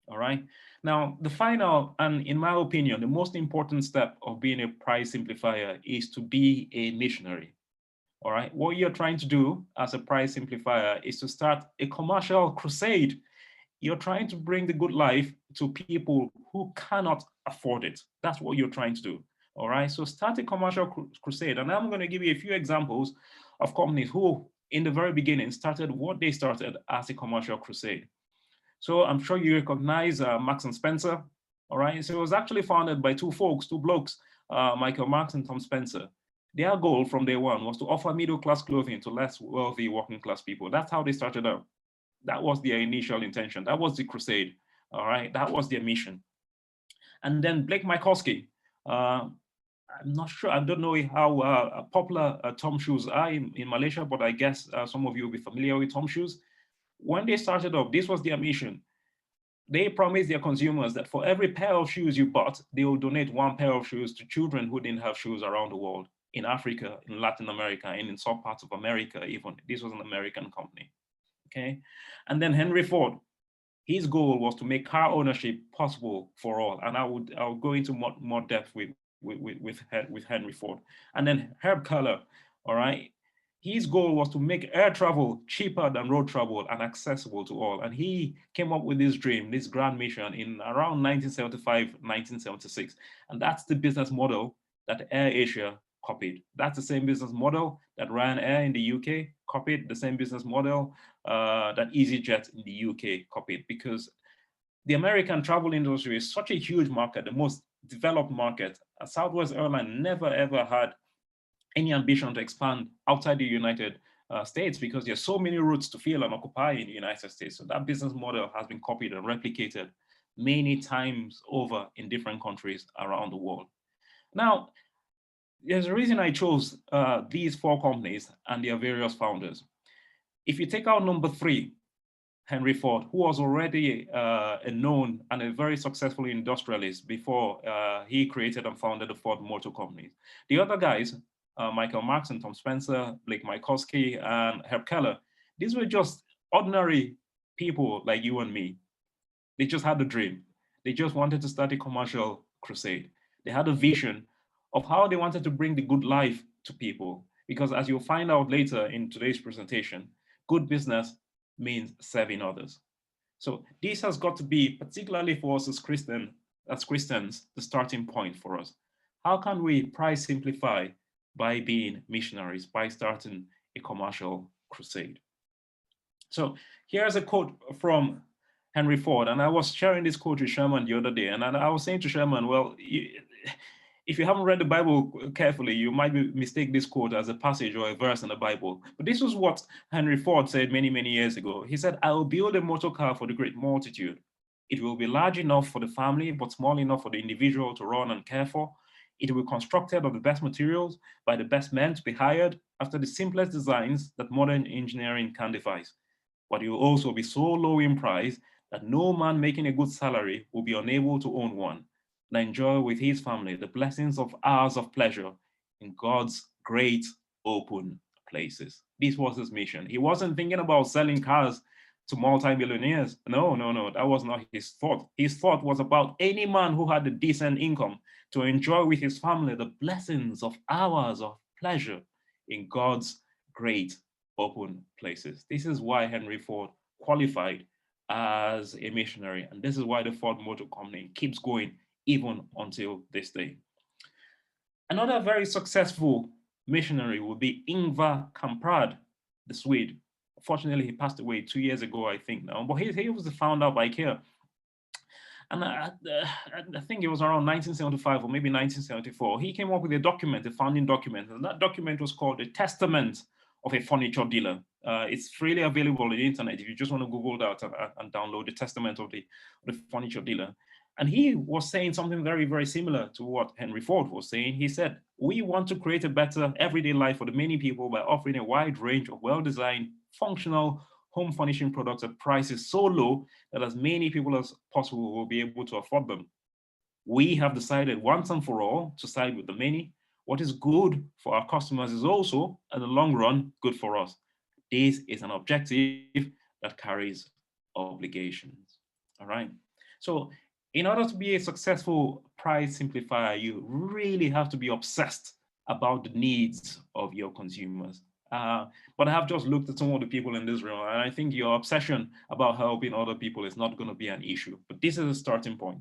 All right. Now, the final, and in my opinion, the most important step of being a price simplifier is to be a missionary. All right. What you're trying to do as a price simplifier is to start a commercial crusade. You're trying to bring the good life to people who cannot afford it. That's what you're trying to do. All right. So start a commercial crusade. And I'm going to give you a few examples of companies who, in the very beginning, started what they started as a commercial crusade. So I'm sure you recognize Marks and Spencer, all right? So it was actually founded by two blokes, Michael Marks and Tom Spencer. Their goal from day one was to offer middle-class clothing to less wealthy working-class people. That's how they started out. That was their initial intention. That was the crusade, all right? That was their mission. And then Blake Michalski, I'm not sure, I don't know how popular Tom shoes are in Malaysia, but I guess some of you will be familiar with Tom shoes. When they started up, this was their mission. They promised their consumers that for every pair of shoes you bought, they will donate one pair of shoes to children who didn't have shoes around the world, in Africa, in Latin America, and in some parts of America even. This was an American company, okay? And then Henry Ford, his goal was to make car ownership possible for all. And I'll go into more depth with Henry Ford. And then Herb Keller, all right? His goal was to make air travel cheaper than road travel and accessible to all. And he came up with this dream, this grand mission in around 1975, 1976. And that's the business model that Air Asia copied. That's the same business model that Ryanair in the UK copied, the same business model that EasyJet in the UK copied, because the American travel industry is such a huge market, the most developed market. Southwest Airlines never ever had any ambition to expand outside the United States because there's so many routes to fill and occupy in the United States. So that business model has been copied and replicated many times over in different countries around the world. Now, there's a reason I chose these four companies and their various founders. If you take out number 3, Henry Ford, who was already a known and a very successful industrialist before he created and founded the Ford Motor Company. The other guys, Michael Marks and Tom Spencer, Blake Michalski, and Herb Keller, these were just ordinary people like you and me. They just had a dream. They just wanted to start a commercial crusade. They had a vision of how they wanted to bring the good life to people. Because as you'll find out later in today's presentation, good business means serving others. So this has got to be, particularly for us as Christians, the starting point for us. How can we price simplify by being missionaries, by starting a commercial crusade? So here's a quote from Henry Ford, and I was sharing this quote with Sherman the other day, and I was saying to Sherman, well, if you haven't read the Bible carefully, you might mistake this quote as a passage or a verse in the Bible. But this was what Henry Ford said many, many years ago. He said, I will build a motor car for the great multitude. It will be large enough for the family, but small enough for the individual to run and care for. It will be constructed of the best materials by the best men to be hired after the simplest designs that modern engineering can devise. But it will also be so low in price that no man making a good salary will be unable to own one and enjoy with his family the blessings of hours of pleasure in God's great open places. This was his mission. He wasn't thinking about selling cars to multi-millionaires. No, that was not his thought. His thought was about any man who had a decent income to enjoy with his family the blessings of hours of pleasure in God's great open places. This is why Henry Ford qualified as a missionary. And this is why the Ford Motor Company keeps going even until this day. Another very successful missionary would be Ingvar Kamprad, the Swede. Fortunately, he passed away 2 years ago, I think now, but he was the founder of IKEA. And I think it was around 1975 or maybe 1974, he came up with a document, a founding document, and that document was called the Testament of a furniture dealer. It's freely available on the internet if you just want to Google that and download the testament of the furniture dealer. And he was saying something very, very similar to what Henry Ford was saying. He said, we want to create a better everyday life for the many people by offering a wide range of well-designed, functional home furnishing products at prices so low that as many people as possible will be able to afford them. We have decided once and for all to side with the many. What is good for our customers is also, in the long run, good for us. This is an objective that carries obligations. All right. So in order to be a successful price simplifier, you really have to be obsessed about the needs of your consumers. But I have just looked at some of the people in this room, and I think your obsession about helping other people is not going to be an issue. But this is a starting point.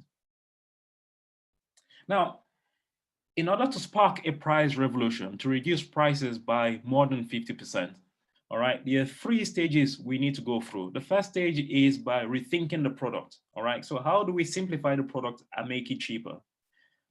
Now, in order to spark a price revolution, to reduce prices by more than 50%, all right, there are 3 stages we need to go through. The first stage is by rethinking the product, all right? So how do we simplify the product and make it cheaper?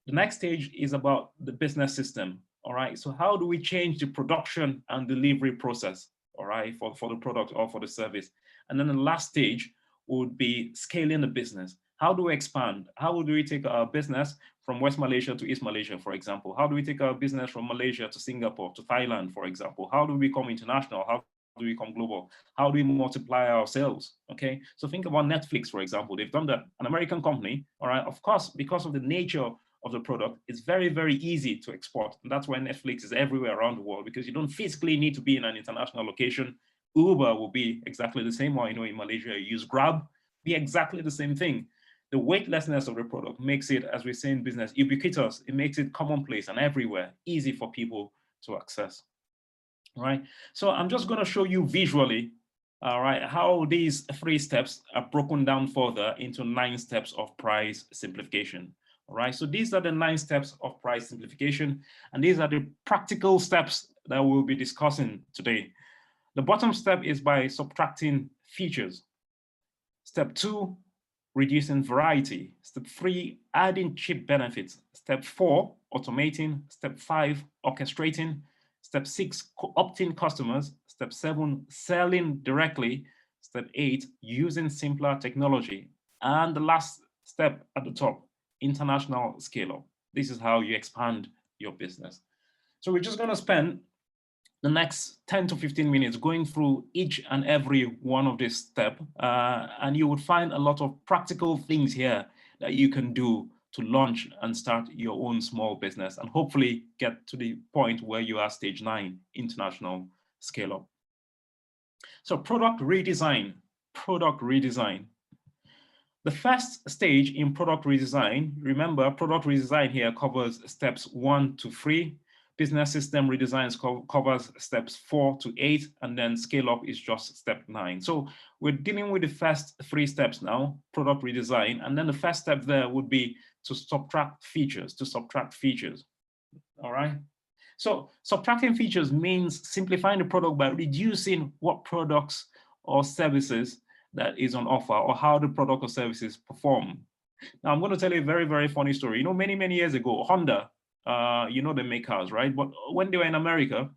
The next stage is about the business system, all right? So how do we change the production and delivery process, all right, for the product or for the service? And then the last stage would be scaling the business. How do we expand? How do we take our business from West Malaysia to East Malaysia, for example? How do we take our business from Malaysia to Singapore, to Thailand, for example? How do we become international? How do we become global? How do we multiply our sales? Okay, so think about Netflix, for example. They've done that, an American company, all right? Of course, because of the nature of the product, it's very, very easy to export. And that's why Netflix is everywhere around the world, because you don't physically need to be in an international location. Uber will be exactly the same way. You know, in Malaysia, you use Grab, be exactly the same thing. The weightlessness of the product makes it, as we say in business, ubiquitous. It makes it commonplace and everywhere, easy for people to access. All right, so I'm just going to show you visually, all right, how these 3 steps are broken down further into 9 steps of price simplification. All right, so these are the 9 steps of price simplification, and these are the practical steps that we'll be discussing today. The bottom step is by subtracting features. Step 2, reducing variety. Step 3, adding cheap benefits. Step 4, automating. Step 5, orchestrating. Step 6, co-opting customers. Step 7, selling directly. Step 8, using simpler technology. And the last step at the top, international scale-up. This is how you expand your business. So we're just going to spend the next 10 to 15 minutes going through each and every one of these steps, and you would find a lot of practical things here that you can do to launch and start your own small business and hopefully get to the point where you are stage 9, international scale-up. So product redesign. The first stage in product redesign, remember, product redesign here covers steps 1 to 3. Business system redesigns covers steps 4 to 8, and then scale up is just step 9. So we're dealing with the first 3 steps now, product redesign, and then the first step there would be to subtract features, all right? So subtracting features means simplifying the product by reducing what products or services that is on offer or how the product or services perform. Now I'm going to tell you a very, very funny story. You know, many, many years ago, Honda, you know, they make cars, right? But when they were in America,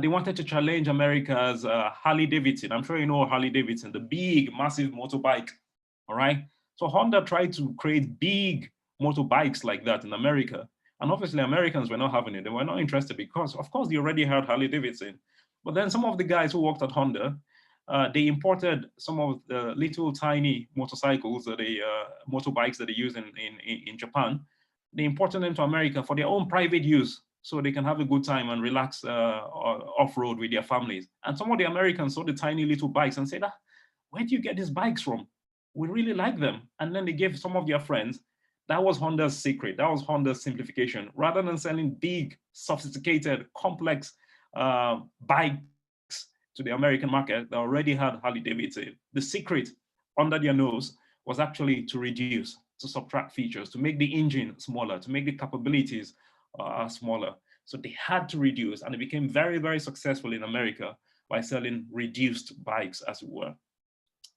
they wanted to challenge America's Harley Davidson. I'm sure you know Harley Davidson, the big, massive motorbike, all right? So Honda tried to create big motorbikes like that in America. And obviously Americans were not having it. They were not interested because, of course, they already had Harley Davidson. But then some of the guys who worked at Honda, they imported some of the little tiny motorcycles, motorbikes that they use in Japan. They imported them to America for their own private use so they can have a good time and relax off-road with their families. And some of the Americans saw the tiny little bikes and said, where do you get these bikes from? We really like them. And then they gave some of their friends. That was Honda's secret. That was Honda's simplification. Rather than selling big, sophisticated, complex bikes to the American market that already had Harley Davidson, the secret under their nose was actually to reduce, to subtract features, to make the engine smaller, to make the capabilities smaller. So they had to reduce, and it became very, very successful in America by selling reduced bikes, as it were.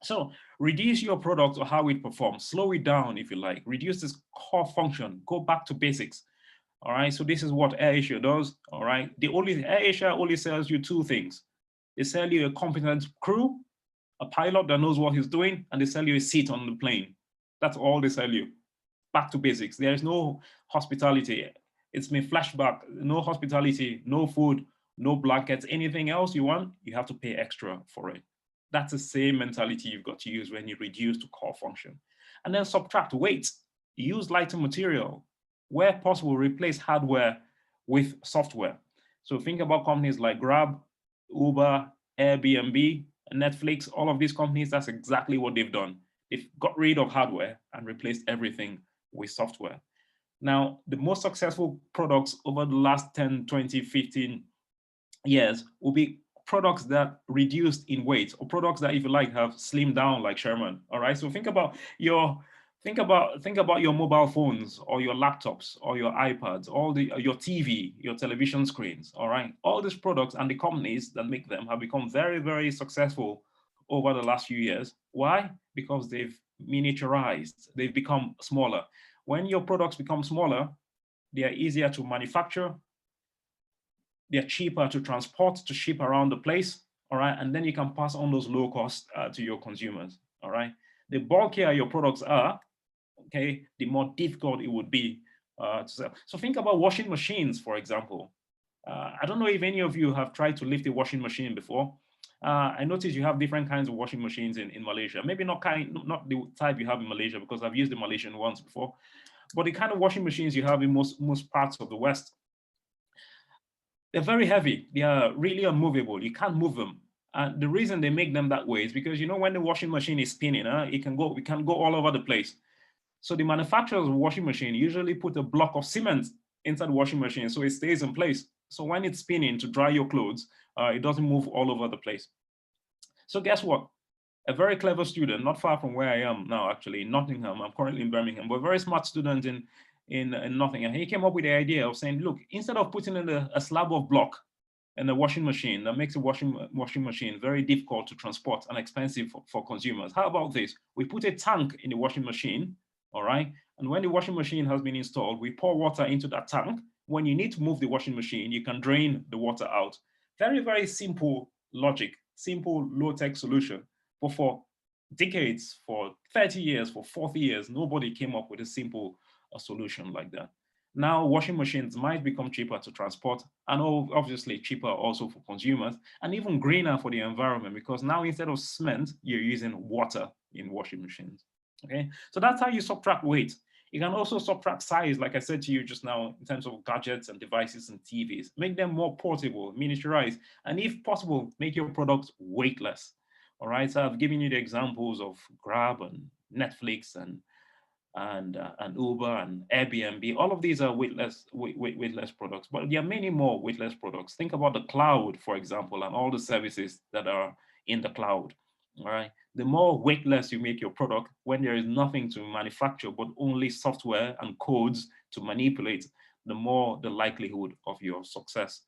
So reduce your product or how it performs, slow it down if you like, reduce this core function, go back to basics. All right, so this is what AirAsia does. All right, AirAsia only sells you two things. They sell you a competent crew, a pilot that knows what he's doing, and they sell you a seat on the plane. That's all they sell you. Back to basics. There is no hospitality. It's been flashback. No hospitality, no food, no blankets. Anything else you want, you have to pay extra for it. That's the same mentality you've got to use when you reduce to core function. And then subtract weight. Use lighter material. Where possible, replace hardware with software. So think about companies like Grab, Uber, Airbnb, Netflix, all of these companies, that's exactly what they've done. They've got rid of hardware and replaced everything with software. Now, the most successful products over the last 10, 20, 15 years will be products that reduced in weight, or products that, if you like, have slimmed down like Sherman. All right, so think about your mobile phones or your laptops or your iPads, your TV, your television screens. All right, all these products and the companies that make them have become very, very successful over the last few years. Why? Because they've miniaturized, they've become smaller. When your products become smaller, they are easier to manufacture, they're cheaper to transport, to ship around the place, all right? And then you can pass on those low costs to your consumers, all right? The bulkier your products are, okay, the more difficult it would be to sell. So think about washing machines, for example. I don't know if any of you have tried to lift a washing machine before. I noticed you have different kinds of washing machines in Malaysia. Maybe not the type you have in Malaysia, because I've used the Malaysian ones before. But the kind of washing machines you have in most parts of the West, they're very heavy. They are really unmovable. You can't move them. And the reason they make them that way is because, you know, when the washing machine is spinning, it can go all over the place. So the manufacturers of washing machine usually put a block of cement inside the washing machine so it stays in place. So when it's spinning to dry your clothes, it doesn't move all over the place. So guess what? A very clever student, not far from where I am now, actually, in Nottingham. I'm currently in Birmingham, but a very smart student in Nottingham. He came up with the idea of saying, look, instead of putting in a slab of block in a washing machine that makes a washing machine very difficult to transport and expensive for consumers, how about this? We put a tank in the washing machine, all right? And when the washing machine has been installed, we pour water into that tank. When you need to move the washing machine, you can drain the water out. Very, very simple logic, simple low-tech solution. But for decades, for 30 years, for 40 years, nobody came up with a simple solution like that. Now, washing machines might become cheaper to transport, and obviously cheaper also for consumers, and even greener for the environment, because now instead of cement, you're using water in washing machines. Okay, so that's how you subtract weight. You can also subtract size, like I said to you just now, in terms of gadgets and devices and TVs. Make them more portable, miniaturized, and if possible, make your products weightless. All right, so I've given you the examples of Grab and Netflix and Uber and Airbnb. All of these are weightless products, but there are many more weightless products. Think about the cloud, for example, and all the services that are in the cloud. All right, the more weightless you make your product, when there is nothing to manufacture but only software and codes to manipulate, the more the likelihood of your success.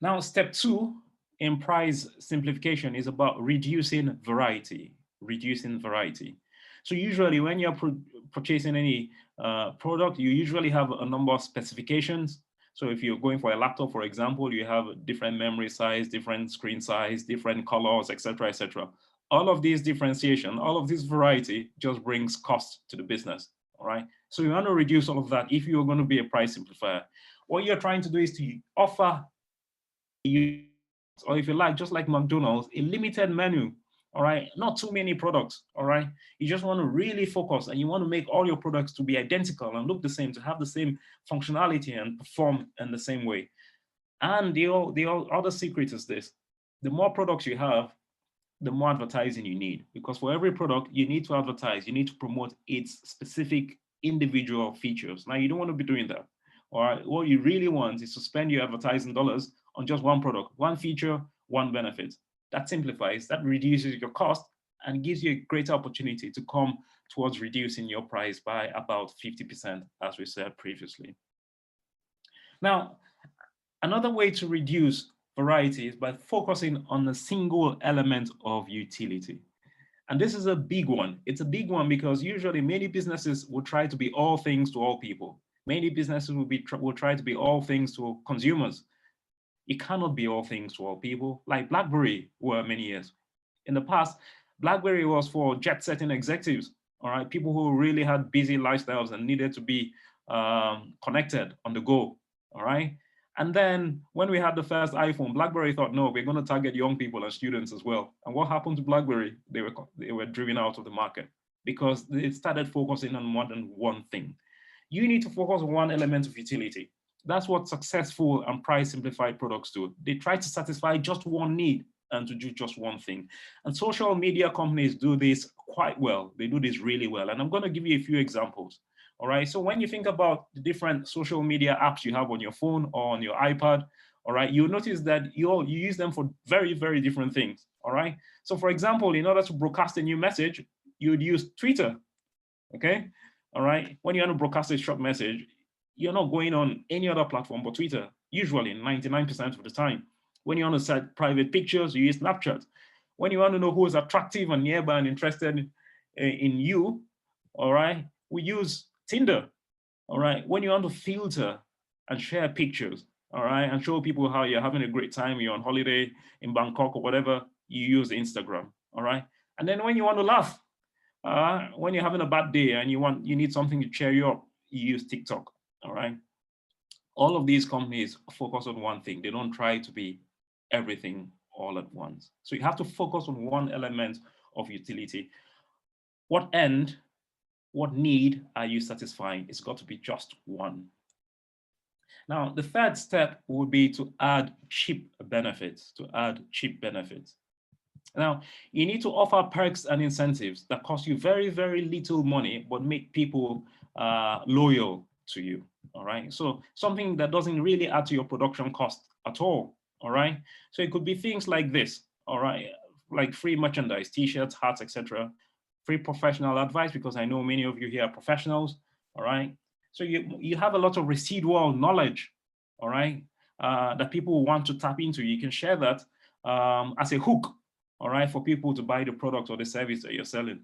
Now, step 2 in price simplification is about reducing variety. So usually when you're purchasing any product, you usually have a number of specifications. So if you're going for a laptop, for example, you have different memory size, different screen size, different colors, etc., etc. All of these differentiation, all of this variety just brings cost to the business, all right? So you want to reduce all of that if you're going to be a price simplifier. What you're trying to do is to offer, or if you like, just like McDonald's, a limited menu, all right? Not too many products, all right? You just want to really focus, and you want to make all your products to be identical and look the same, to have the same functionality and perform in the same way. And the other secret is this: the more products you have, the more advertising you need, because for every product, you need to advertise, you need to promote its specific individual features. Now, you don't want to be doing that. All right, what you really want is to spend your advertising dollars on just one product, one feature, one benefit. That simplifies, that reduces your cost and gives you a greater opportunity to come towards reducing your price by about 50%, as we said previously. Now, another way to reduce variety is by focusing on a single element of utility. And this is a big one. It's a big one because usually many businesses will try to be all things to all people. Many businesses will try to be all things to consumers. It cannot be all things to all people, like BlackBerry were many years. In the past, BlackBerry was for jet-setting executives, all right, people who really had busy lifestyles and needed to be connected on the go, all right? And then when we had the first iPhone, BlackBerry thought, no, we're going to target young people and students as well. And what happened to BlackBerry? They were driven out of the market because it started focusing on more than one thing. You need to focus on one element of utility. That's what successful and price simplified products do. They try to satisfy just one need and to do just one thing. And social media companies do this quite well. They do this really well. And I'm going to give you a few examples. All right. So when you think about the different social media apps you have on your phone or on your iPad, all right, you'll notice that you use them for very, very different things. All right. So for example, in order to broadcast a new message, you would use Twitter. Okay. All right. When you want to broadcast a short message, you're not going on any other platform but Twitter, usually 99% of the time. When you want to set private pictures, you use Snapchat. When you want to know who is attractive and nearby and interested in you, all right, we use Tinder, all right. When you want to filter and share pictures, all right, and show people how you're having a great time, you're on holiday in Bangkok or whatever, you use Instagram, all right. And then when you want to laugh, when you're having a bad day and you need something to cheer you up, you use TikTok, all right. All of these companies focus on one thing. They don't try to be everything all at once. So you have to focus on one element of utility. What end, what need are you satisfying? It's got to be just one. Now, the third step would be to add cheap benefits, Now, you need to offer perks and incentives that cost you very, very little money, but make people loyal to you, all right? So something that doesn't really add to your production cost at all, all right? So it could be things like this, all right? Like free merchandise, t-shirts, hats, etc. Free professional advice, because I know many of you here are professionals, all right? So you have a lot of residual knowledge, all right, that people want to tap into. You can share that as a hook, all right, for people to buy the product or the service that you're selling.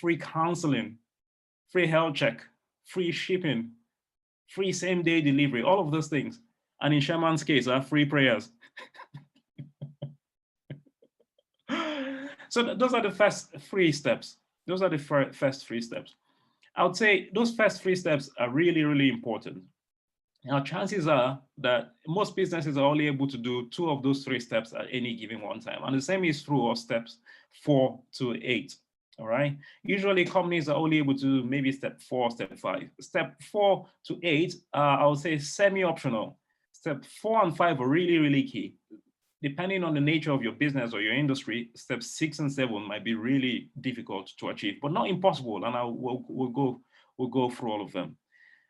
Free counseling, free health check, free shipping, free same-day delivery, all of those things. And in Sherman's case, free prayers. So those are the first 3 steps. Those are the first 3 steps. I would say those first 3 steps are really, really important. Now, chances are that most businesses are only able to do 2 of those 3 steps at any given one time. And the same is true of steps 4 to 8, all right? Usually companies are only able to do maybe step 4, step 5. Step 4 to 8, I would say semi-optional. Step 4 and 5 are really, really key. Depending on the nature of your business or your industry, steps 6 and 7 might be really difficult to achieve, but not impossible. And we'll go through all of them.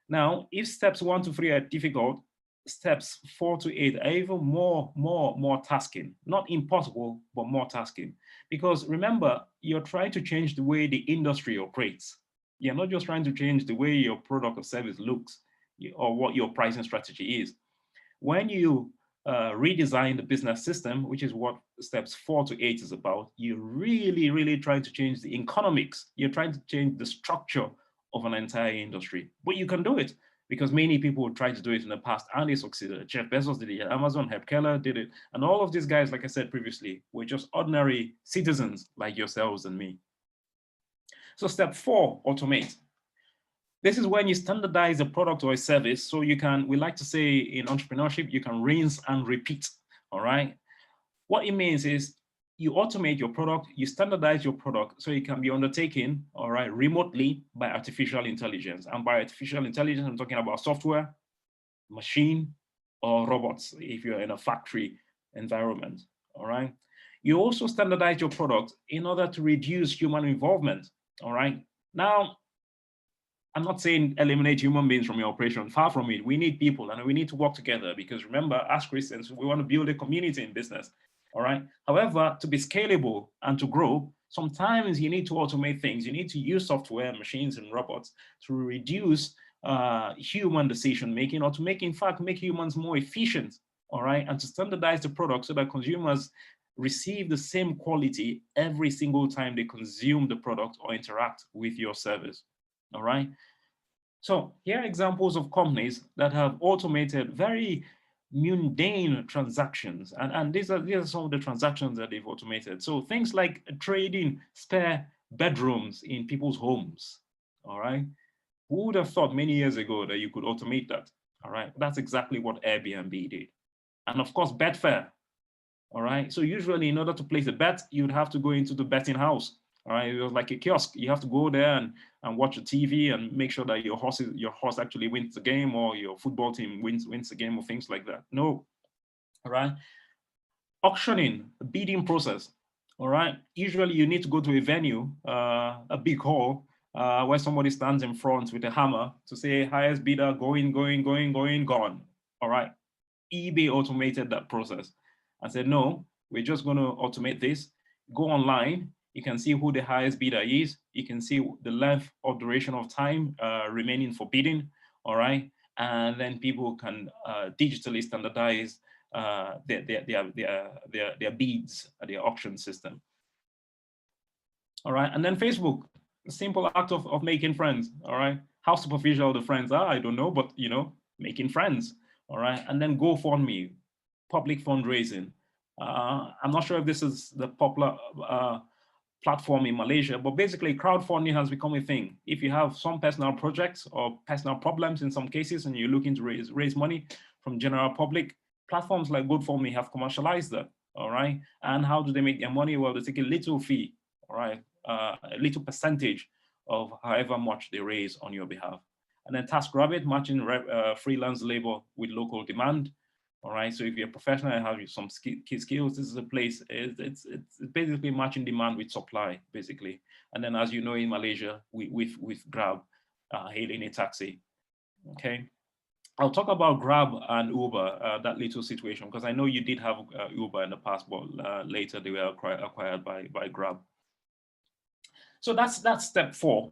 Now, if steps 1 to 3 are difficult, steps 4 to 8 are even more tasking. Not impossible, but more tasking. Because remember, you're trying to change the way the industry operates. You're not just trying to change the way your product or service looks or what your pricing strategy is. When you redesign the business system, which is what steps 4 to 8 is about, you're really trying to change the economics. You're trying to change the structure of an entire industry. But you can do it because many people tried to do it in the past and they succeeded. Jeff Bezos did it, Amazon, Herb Keller did it. And all of these guys, like I said previously, were just ordinary citizens like yourselves and me. So step 4, automate. This is when you standardize a product or a service. So you can, we like to say in entrepreneurship, you can rinse and repeat, all right? What it means is you automate your product, you standardize your product so it can be undertaken, all right, remotely by artificial intelligence. And by artificial intelligence, I'm talking about software, machine, or robots if you're in a factory environment, all right? You also standardize your product in order to reduce human involvement, all right? Now, I'm not saying eliminate human beings from your operation, far from it. We need people and we need to work together because remember, as Christians, we want to build a community in business, all right? However, to be scalable and to grow, sometimes you need to automate things. You need to use software, machines, and robots to reduce human decision-making or to make, in fact, make humans more efficient, all right? And to standardize the product so that consumers receive the same quality every single time they consume the product or interact with your service. All right. So here are examples of companies that have automated very mundane transactions. And these are some of the transactions that they've automated. So things like trading spare bedrooms in people's homes, all right? Who would have thought many years ago that you could automate that, all right? That's exactly what Airbnb did. And of course, Betfair, all right? So usually in order to place a bet, you'd have to go into the betting house, all right? It was like a kiosk. You have to go there and watch the TV and make sure that your horse actually wins the game, or your football team wins the game, or things like that. No, all right? Auctioning, bidding process, all right? Usually you need to go to a venue, a big hall, where somebody stands in front with a hammer to say highest bidder, going, gone, all right? eBay automated that process and said, no, we're just going to automate this. Go online, you can see who the highest bidder is. You can see the length or duration of time remaining for bidding, all right? And then people can digitally standardize their bids, their auction system. All right, and then Facebook, a simple act of making friends, all right? How superficial the friends are, I don't know, but making friends, all right? And then GoFundMe, public fundraising. I'm not sure if this is the popular platform in Malaysia, but basically crowdfunding has become a thing. If you have some personal projects or personal problems in some cases, and you're looking to raise money from general public, platforms like GoFundMe have commercialized that, all right? And how do they make their money? Well, they take a little fee, all right? A little percentage of however much they raise on your behalf. And then TaskRabbit, matching freelance labor with local demand. All right, so if you're a professional and have some key skills, this is a place, it's basically matching demand with supply, basically. And then, as you know, in Malaysia, with Grab, hailing a taxi, okay? I'll talk about Grab and Uber, that little situation, because I know you did have Uber in the past, but later they were acquired by Grab. So that's step 4.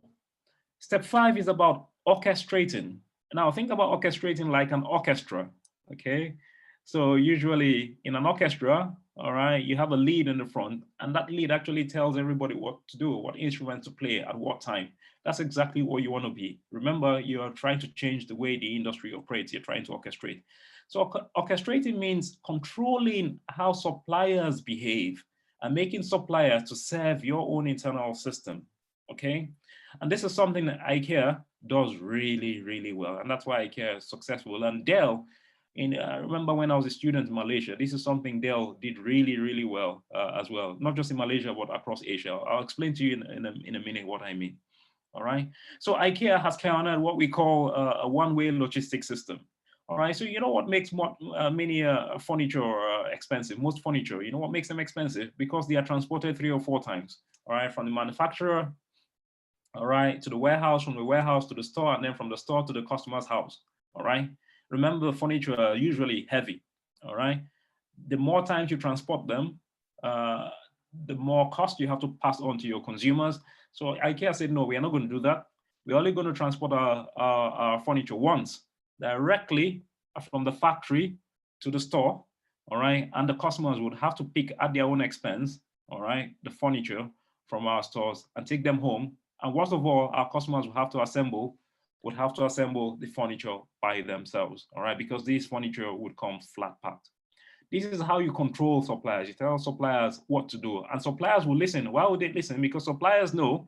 Step 5 is about orchestrating. Now think about orchestrating like an orchestra, okay? So usually in an orchestra, all right, you have a lead in the front, and that lead actually tells everybody what to do, what instrument to play at what time. That's exactly what you want to be. Remember, you are trying to change the way the industry operates. You're trying to orchestrate. So orchestrating means controlling how suppliers behave and making suppliers to serve your own internal system, okay? And this is something that IKEA does really, really well. And that's why IKEA is successful. And Dell, I remember when I was a student in Malaysia, this is something Dell did really, really well as well. Not just in Malaysia, but across Asia. I'll explain to you in a minute what I mean. All right. So IKEA has pioneered what we call a one-way logistics system. All right. So you know what makes many furniture expensive? Most furniture, you know what makes them expensive? Because they are transported 3 or 4 times. All right. From the manufacturer, all right, to the warehouse, from the warehouse to the store, and then from the store to the customer's house. All right. Remember, the furniture are usually heavy. All right. The more times you transport them, the more cost you have to pass on to your consumers. So IKEA said, no, we are not going to do that. We're only going to transport our furniture once, directly from the factory to the store. All right. And the customers would have to pick at their own expense, all right, the furniture from our stores and take them home. And worst of all, our customers would have to assemble the furniture by themselves, all right, because this furniture would come flat packed. This is how you control suppliers. You tell suppliers what to do, and suppliers will listen. Why would they listen? Because suppliers know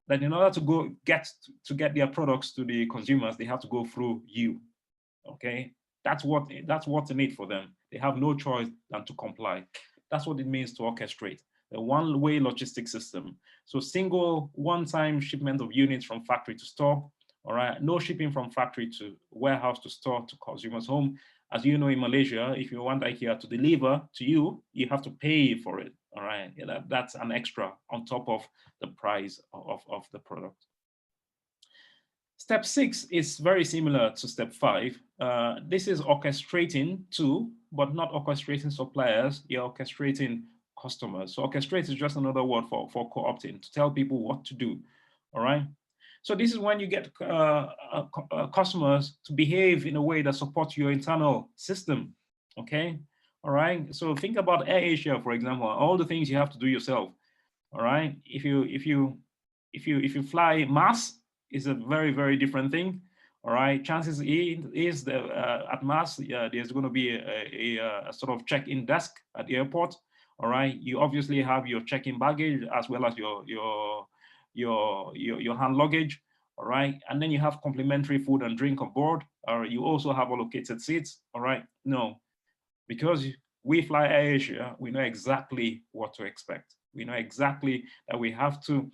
that in order to get their products to the consumers, they have to go through you. Okay, that's what's in it for them. They have no choice than to comply. That's what it means to orchestrate. A one-way logistics system. So single one-time shipment of units from factory to store. All right, no shipping from factory to warehouse to store to consumer's home. As you know, in Malaysia, if you want IKEA to deliver to you, you have to pay for it. All right, that's an extra on top of the price of the product. Step 6 is very similar to step 5. This is orchestrating too, but not orchestrating suppliers. You're orchestrating customers. So orchestrate is just another word for co-opting, to tell people what to do. All right. So this is when you get customers to behave in a way that supports your internal system. Okay. All right. So think about AirAsia, for example, all the things you have to do yourself. All right. If you fly mass, is a very, very different thing. all right, chances is that at mass, there's going to be a sort of check-in desk at the airport. All right, you obviously have your check-in baggage as well as your hand luggage. All right, and then you have complimentary food and drink on board. Or you also have allocated seats. All right, no, because we fly Air Asia, we know exactly what to expect. We know exactly that we have to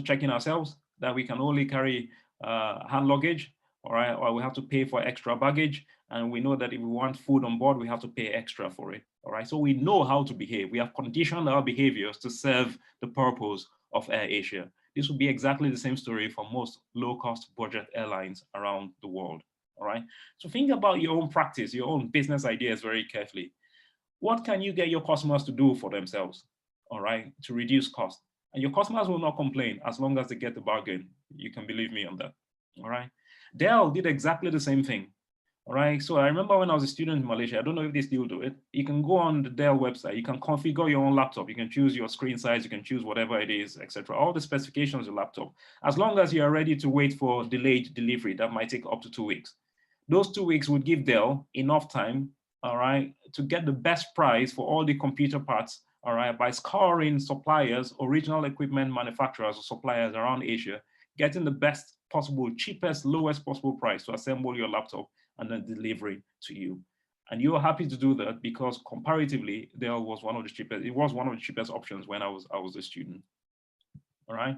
check in ourselves, that we can only carry hand luggage, all right, or we have to pay for extra baggage. And we know that if we want food on board, we have to pay extra for it, all right? So we know how to behave. We have conditioned our behaviors to serve the purpose of Air Asia. This would be exactly the same story for most low-cost budget airlines around the world, all right? So think about your own practice, your own business ideas very carefully. What can you get your customers to do for themselves, all right, to reduce cost? And your customers will not complain as long as they get the bargain. You can believe me on that, all right? Dell did exactly the same thing, all right? So I remember when I was a student in Malaysia, I don't know if they still do it. You can go on the Dell website, you can configure your own laptop, you can choose your screen size, you can choose whatever it is, etc. All the specifications of the laptop, as long as you are ready to wait for delayed delivery, that might take up to 2 weeks. Those 2 weeks would give Dell enough time, all right, to get the best price for all the computer parts, all right, by scouring suppliers, original equipment manufacturers or suppliers around Asia, getting the best possible, cheapest, lowest possible price to assemble your laptop and then deliver it to you. And you were happy to do that because comparatively, Dell was one of the cheapest. It was one of the cheapest options when I was a student. All right.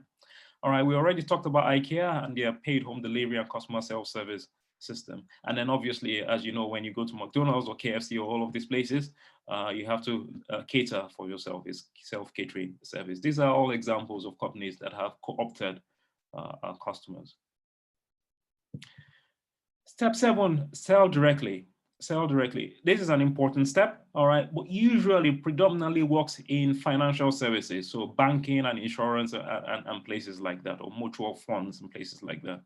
All right. We already talked about IKEA and their paid home delivery and customer self-service system. And then obviously, as you know, when you go to McDonald's or KFC or all of these places, you have to cater for yourself. It's self-catering service. These are all examples of companies that have co-opted our customers. Step 7, sell directly. Sell directly. This is an important step, all right, but usually predominantly works in financial services, so banking and insurance and places like that, or mutual funds and places like that,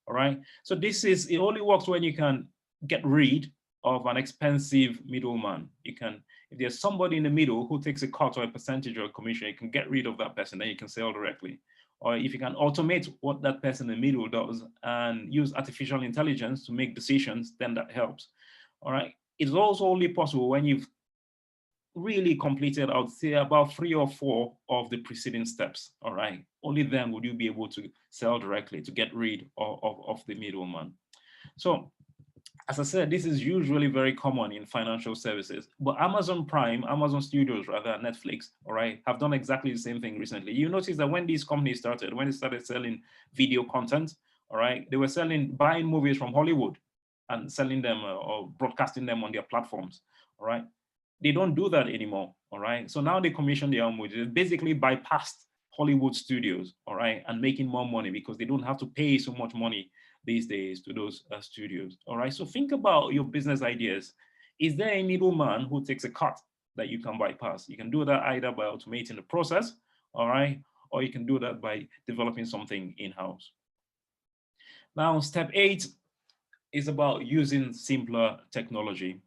all right? So it only works when you can get rid of an expensive middleman. You can, if there's somebody in the middle who takes a cut or a percentage or a commission, you can get rid of that person, then you can sell directly. Or if you can automate what that person in the middle does and use artificial intelligence to make decisions, then that helps. All right. It's also only possible when you've really completed, I would say, about 3 or 4 of the preceding steps. All right. Only then would you be able to sell directly, to get rid of the middleman. So, as I said, this is usually very common in financial services, but Amazon Studios rather, Netflix, all right, have done exactly the same thing recently. You notice that when these companies started, when they started selling video content, all right, they were buying movies from Hollywood and selling them or broadcasting them on their platforms, all right? They don't do that anymore, all right? So now they commission their own movies. They basically bypassed Hollywood studios, all right, and making more money because they don't have to pay so much money these days to those studios, all right? So think about your business ideas. Is there a middleman who takes a cut that you can bypass? You can do that either by automating the process, all right? Or you can do that by developing something in-house. Now, step 8 is about using simpler technology.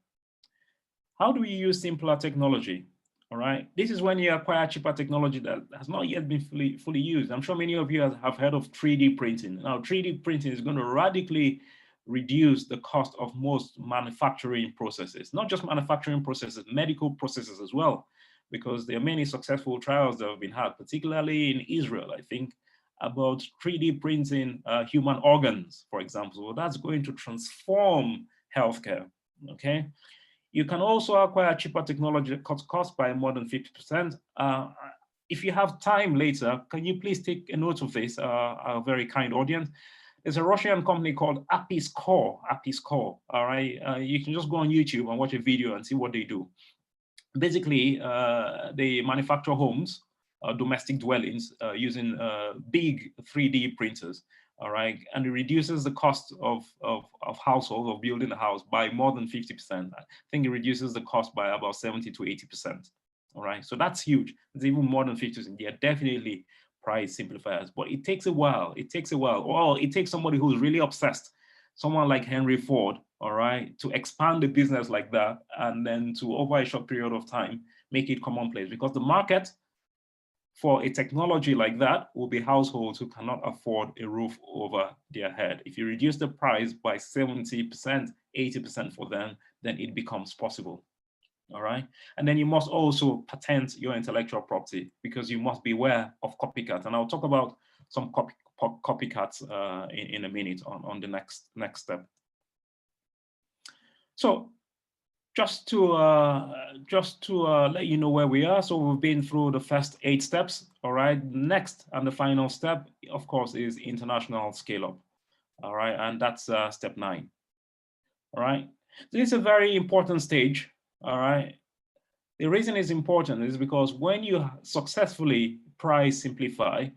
How do we use simpler technology? All right, this is when you acquire cheaper technology that has not yet been fully used. I'm sure many of you have heard of 3D printing. Now, 3D printing is going to radically reduce the cost of most manufacturing processes, not just manufacturing processes, medical processes as well, because there are many successful trials that have been had, particularly in Israel, I think, about 3D printing human organs, for example. So that's going to transform healthcare, okay? You can also acquire cheaper technology that cuts costs by more than 50%. If you have time later, can you please take a note of this, our very kind audience? There's a Russian company called Apis-Core, all right? You can just go on YouTube and watch a video and see what they do. Basically, they manufacture homes, domestic dwellings, using big 3D printers. All right, and it reduces the cost of household of building a house by more than 50%. I think it reduces the cost by about 70 to 80%. All right, so that's huge. It's even more than 50%. They are definitely price simplifiers, but it takes a while. It takes a while. Well, it takes somebody who's really obsessed, someone like Henry Ford, all right, to expand the business like that, and then to over a short period of time make it commonplace, because the market for a technology like that will be households who cannot afford a roof over their head. If you reduce the price by 70%, 80% for them, then it becomes possible. All right. And then you must also patent your intellectual property, because you must be aware of copycats. And I'll talk about some copycats in a minute on the next step. So just to let you know where we are. So we've been through the first 8 steps. All right. Next and the final step, of course, is international scale up. All right. And that's step 9. All right. This is a very important stage. All right. The reason it's important is because when you successfully price simplify,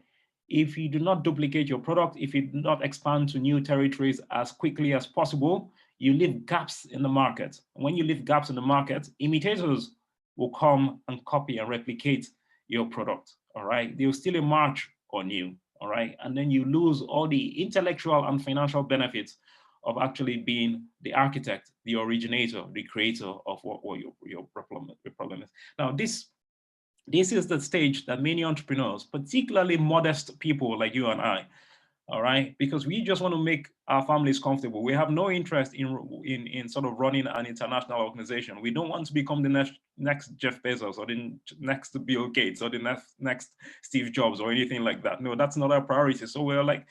if you do not duplicate your product, if you do not expand to new territories as quickly as possible, you leave gaps in the market. And when you leave gaps in the market, imitators will come and copy and replicate your product. All right. They'll steal a march on you. All right. And then you lose all the intellectual and financial benefits of actually being the architect, the originator, the creator of what your problem is. Now, this is the stage that many entrepreneurs, particularly modest people like you and I, all right, because we just want to make our families comfortable. We have no interest in sort of running an international organization. We don't want to become the next Jeff Bezos or the next Bill Gates or the next Steve Jobs or anything like that. No, that's not our priority. So we're like,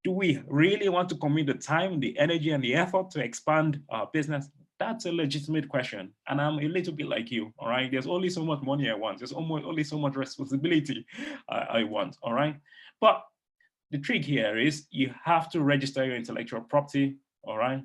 do we really want to commit the time, the energy, and the effort to expand our business? That's a legitimate question. And I'm a little bit like you, all right? There's only so much money I want. There's only so much responsibility I want, all right? But the trick here is you have to register your intellectual property, all right,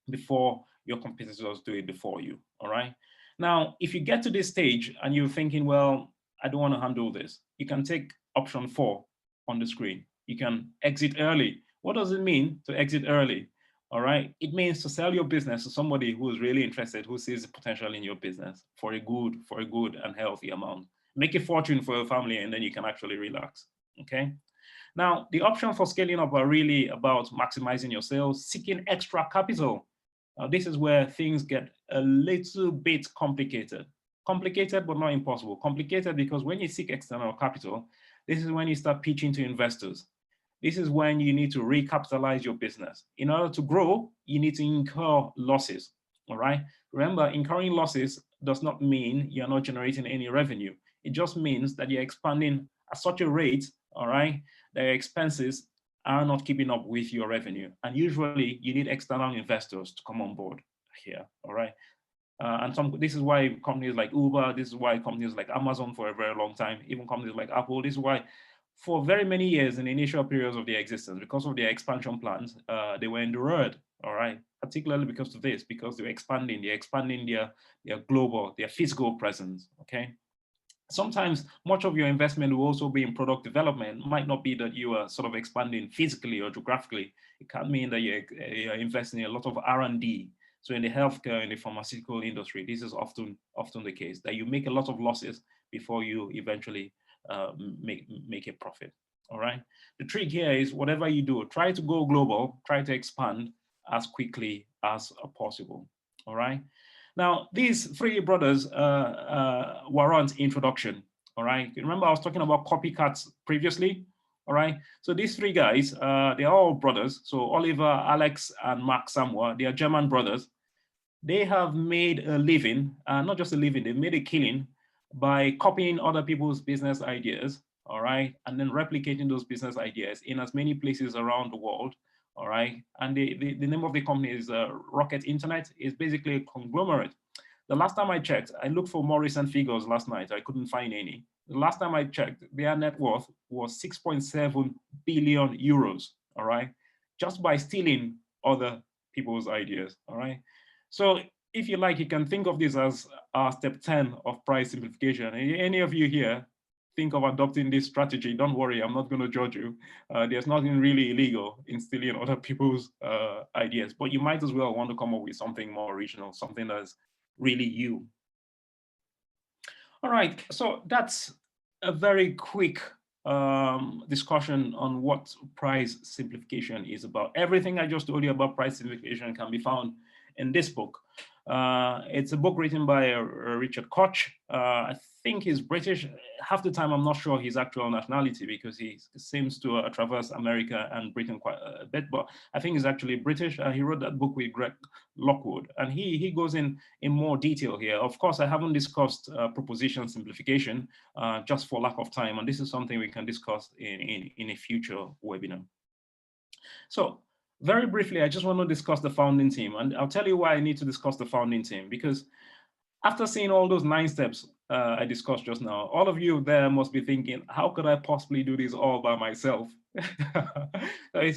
before your competitors do it before you, all right? Now, if you get to this stage and you're thinking, well, I don't want to handle this, you can take option 4 on the screen. You can exit early. What does it mean to exit early? All right. It means to sell your business to somebody who is really interested, who sees the potential in your business for a good and healthy amount. Make a fortune for your family, and then you can actually relax. Okay. Now, the options for scaling up are really about maximizing your sales, seeking extra capital. This is where things get a little bit complicated. Complicated, but not impossible. Complicated because when you seek external capital, this is when you start pitching to investors. This is when you need to recapitalize your business. In order to grow, you need to incur losses, all right? Remember, incurring losses does not mean you're not generating any revenue. It just means that you're expanding at such a rate, all right, that your expenses are not keeping up with your revenue. And usually you need external investors to come on board here, all right? This is why companies like Uber, this is why companies like Amazon for a very long time, even companies like Apple, this is why for very many years in the initial periods of their existence, because of their expansion plans, they were in the red, all right? Particularly because of this, because they're expanding their global, their physical presence, okay? Sometimes much of your investment will also be in product development. It might not be that you are sort of expanding physically or geographically. It can mean that you're investing in a lot of R&D. So in the healthcare, in the pharmaceutical industry, this is often the case, that you make a lot of losses before you eventually make a profit, all right? The trick here is whatever you do, try to go global, try to expand as quickly as possible, all right? Now, these 3 brothers warrant introduction, all right? Remember I was talking about copycats previously, all right? So these 3 guys, they're all brothers. So Oliver, Alex, and Mark Samuel, they are German brothers. They have made a living, not just a living, they've made a killing by copying other people's business ideas, all right, and then replicating those business ideas in as many places around the world, all right. And the name of the company is Rocket Internet. Is basically a conglomerate. The last time I checked, I looked for more recent figures last night. I couldn't find any. The last time I checked, their net worth was 6.7 billion euros, all right, just by stealing other people's ideas, all right. So if you like, you can think of this as step 10 of price simplification. Any of you here think of adopting this strategy, don't worry, I'm not going to judge you. There's nothing really illegal in stealing other people's ideas, but you might as well want to come up with something more original, something that's really you. All right, so that's a very quick discussion on what price simplification is about. Everything I just told you about price simplification can be found in this book. It's a book written by Richard Koch. I think he's British. Half the time, I'm not sure his actual nationality because he seems to traverse America and Britain quite a bit, but I think he's actually British. He wrote that book with Greg Lockwood, and he goes in more detail here. Of course, I haven't discussed proposition simplification just for lack of time, and this is something we can discuss in a future webinar. So very briefly, I just want to discuss the founding team, and I'll tell you why I need to discuss the founding team, because after seeing all those 9 steps I discussed just now, all of you there must be thinking, how could I possibly do this all by myself?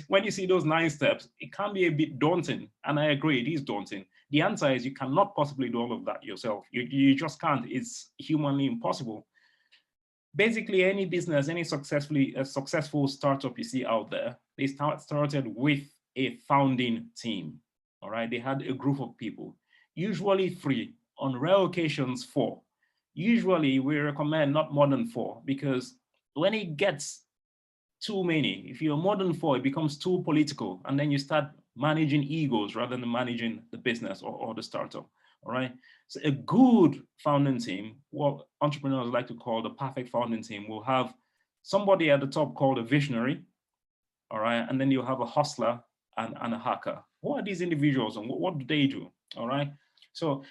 When you see those 9 steps, it can be a bit daunting, and I agree, it is daunting. The answer is you cannot possibly do all of that yourself. You just can't. It's humanly impossible. Basically, any business, any successful startup you see out there, they started with a founding team. All right, they had a group of people, usually 3, on rare occasions 4. Usually, we recommend not more than 4, because when it gets too many, if you're more than 4, it becomes too political, and then you start managing egos rather than managing the business or the startup. All right. So a good founding team, what entrepreneurs like to call the perfect founding team, will have somebody at the top called a visionary. All right. And then you have a hustler and a hacker. Who are these individuals and what do they do? All right. So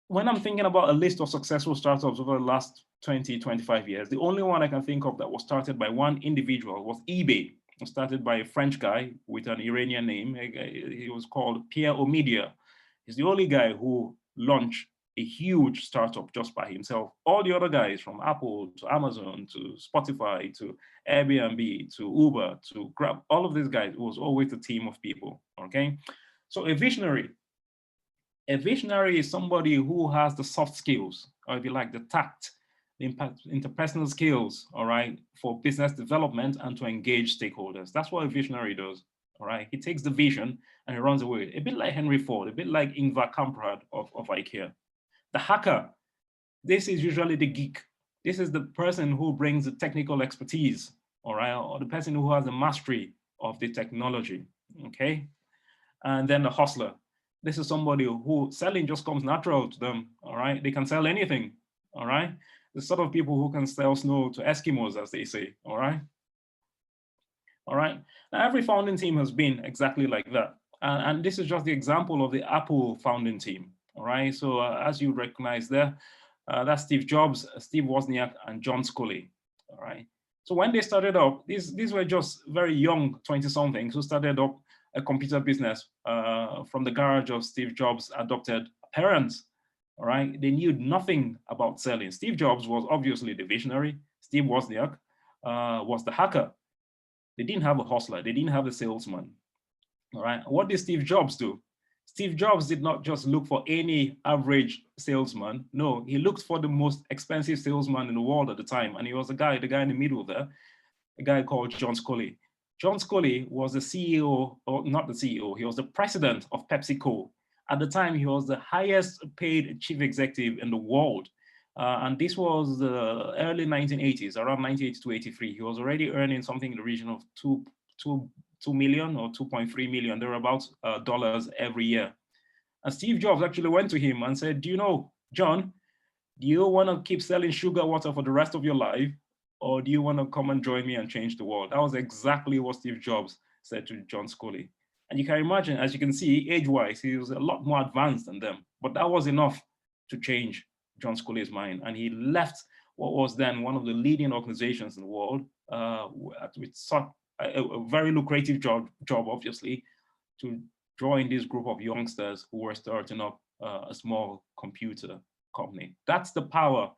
when I'm thinking about a list of successful startups over the last 20, 25 years, the only one I can think of that was started by one individual was eBay. It was started by a French guy with an Iranian name. He was called Pierre Omidyar. He's the only guy who launched a huge startup just by himself. All the other guys, from Apple to Amazon to Spotify to Airbnb to Uber to Grab, all of these guys, it was always a team of people, okay? So a visionary is somebody who has the soft skills, or if you like, the tact, the interpersonal skills, all right, for business development and to engage stakeholders. That's what a visionary does. All right, he takes the vision and he runs away. A bit like Henry Ford, a bit like Ingvar Kamprad of IKEA. The hacker, this is usually the geek. This is the person who brings the technical expertise, all right, or the person who has the mastery of the technology, okay? And then the hustler. This is somebody who selling just comes natural to them, all right? They can sell anything, all right? The sort of people who can sell snow to Eskimos, as they say, all right? All right. Now, every founding team has been exactly like that. And this is just the example of the Apple founding team. All right. So as you recognize there, that's Steve Jobs, Steve Wozniak, and John Sculley. All right. So when they started up, these were just very young 20-somethings who started up a computer business from the garage of Steve Jobs' adopted parents. All right. They knew nothing about selling. Steve Jobs was obviously the visionary. Steve Wozniak was the hacker. They didn't have a hustler. They didn't have a salesman. All right. What did Steve Jobs do? Steve Jobs did not just look for any average salesman. No, he looked for the most expensive salesman in the world at the time. And he was the guy in the middle there, a guy called John Sculley. John Sculley was the CEO, or not the CEO, he was the president of PepsiCo. At the time, he was the highest paid chief executive in the world. And this was the early 1980s, around 1980 to 83. He was already earning something in the region of 2 million or 2.3 million, thereabouts, dollars every year. And Steve Jobs actually went to him and said, do you know, John, do you want to keep selling sugar water for the rest of your life? Or do you want to come and join me and change the world? That was exactly what Steve Jobs said to John Sculley. And you can imagine, as you can see, age-wise, he was a lot more advanced than them. But that was enough to change John Sculley's mind, and he left what was then one of the leading organizations in the world with such a very lucrative job, obviously, to join this group of youngsters who were starting up a small computer company. That's the power.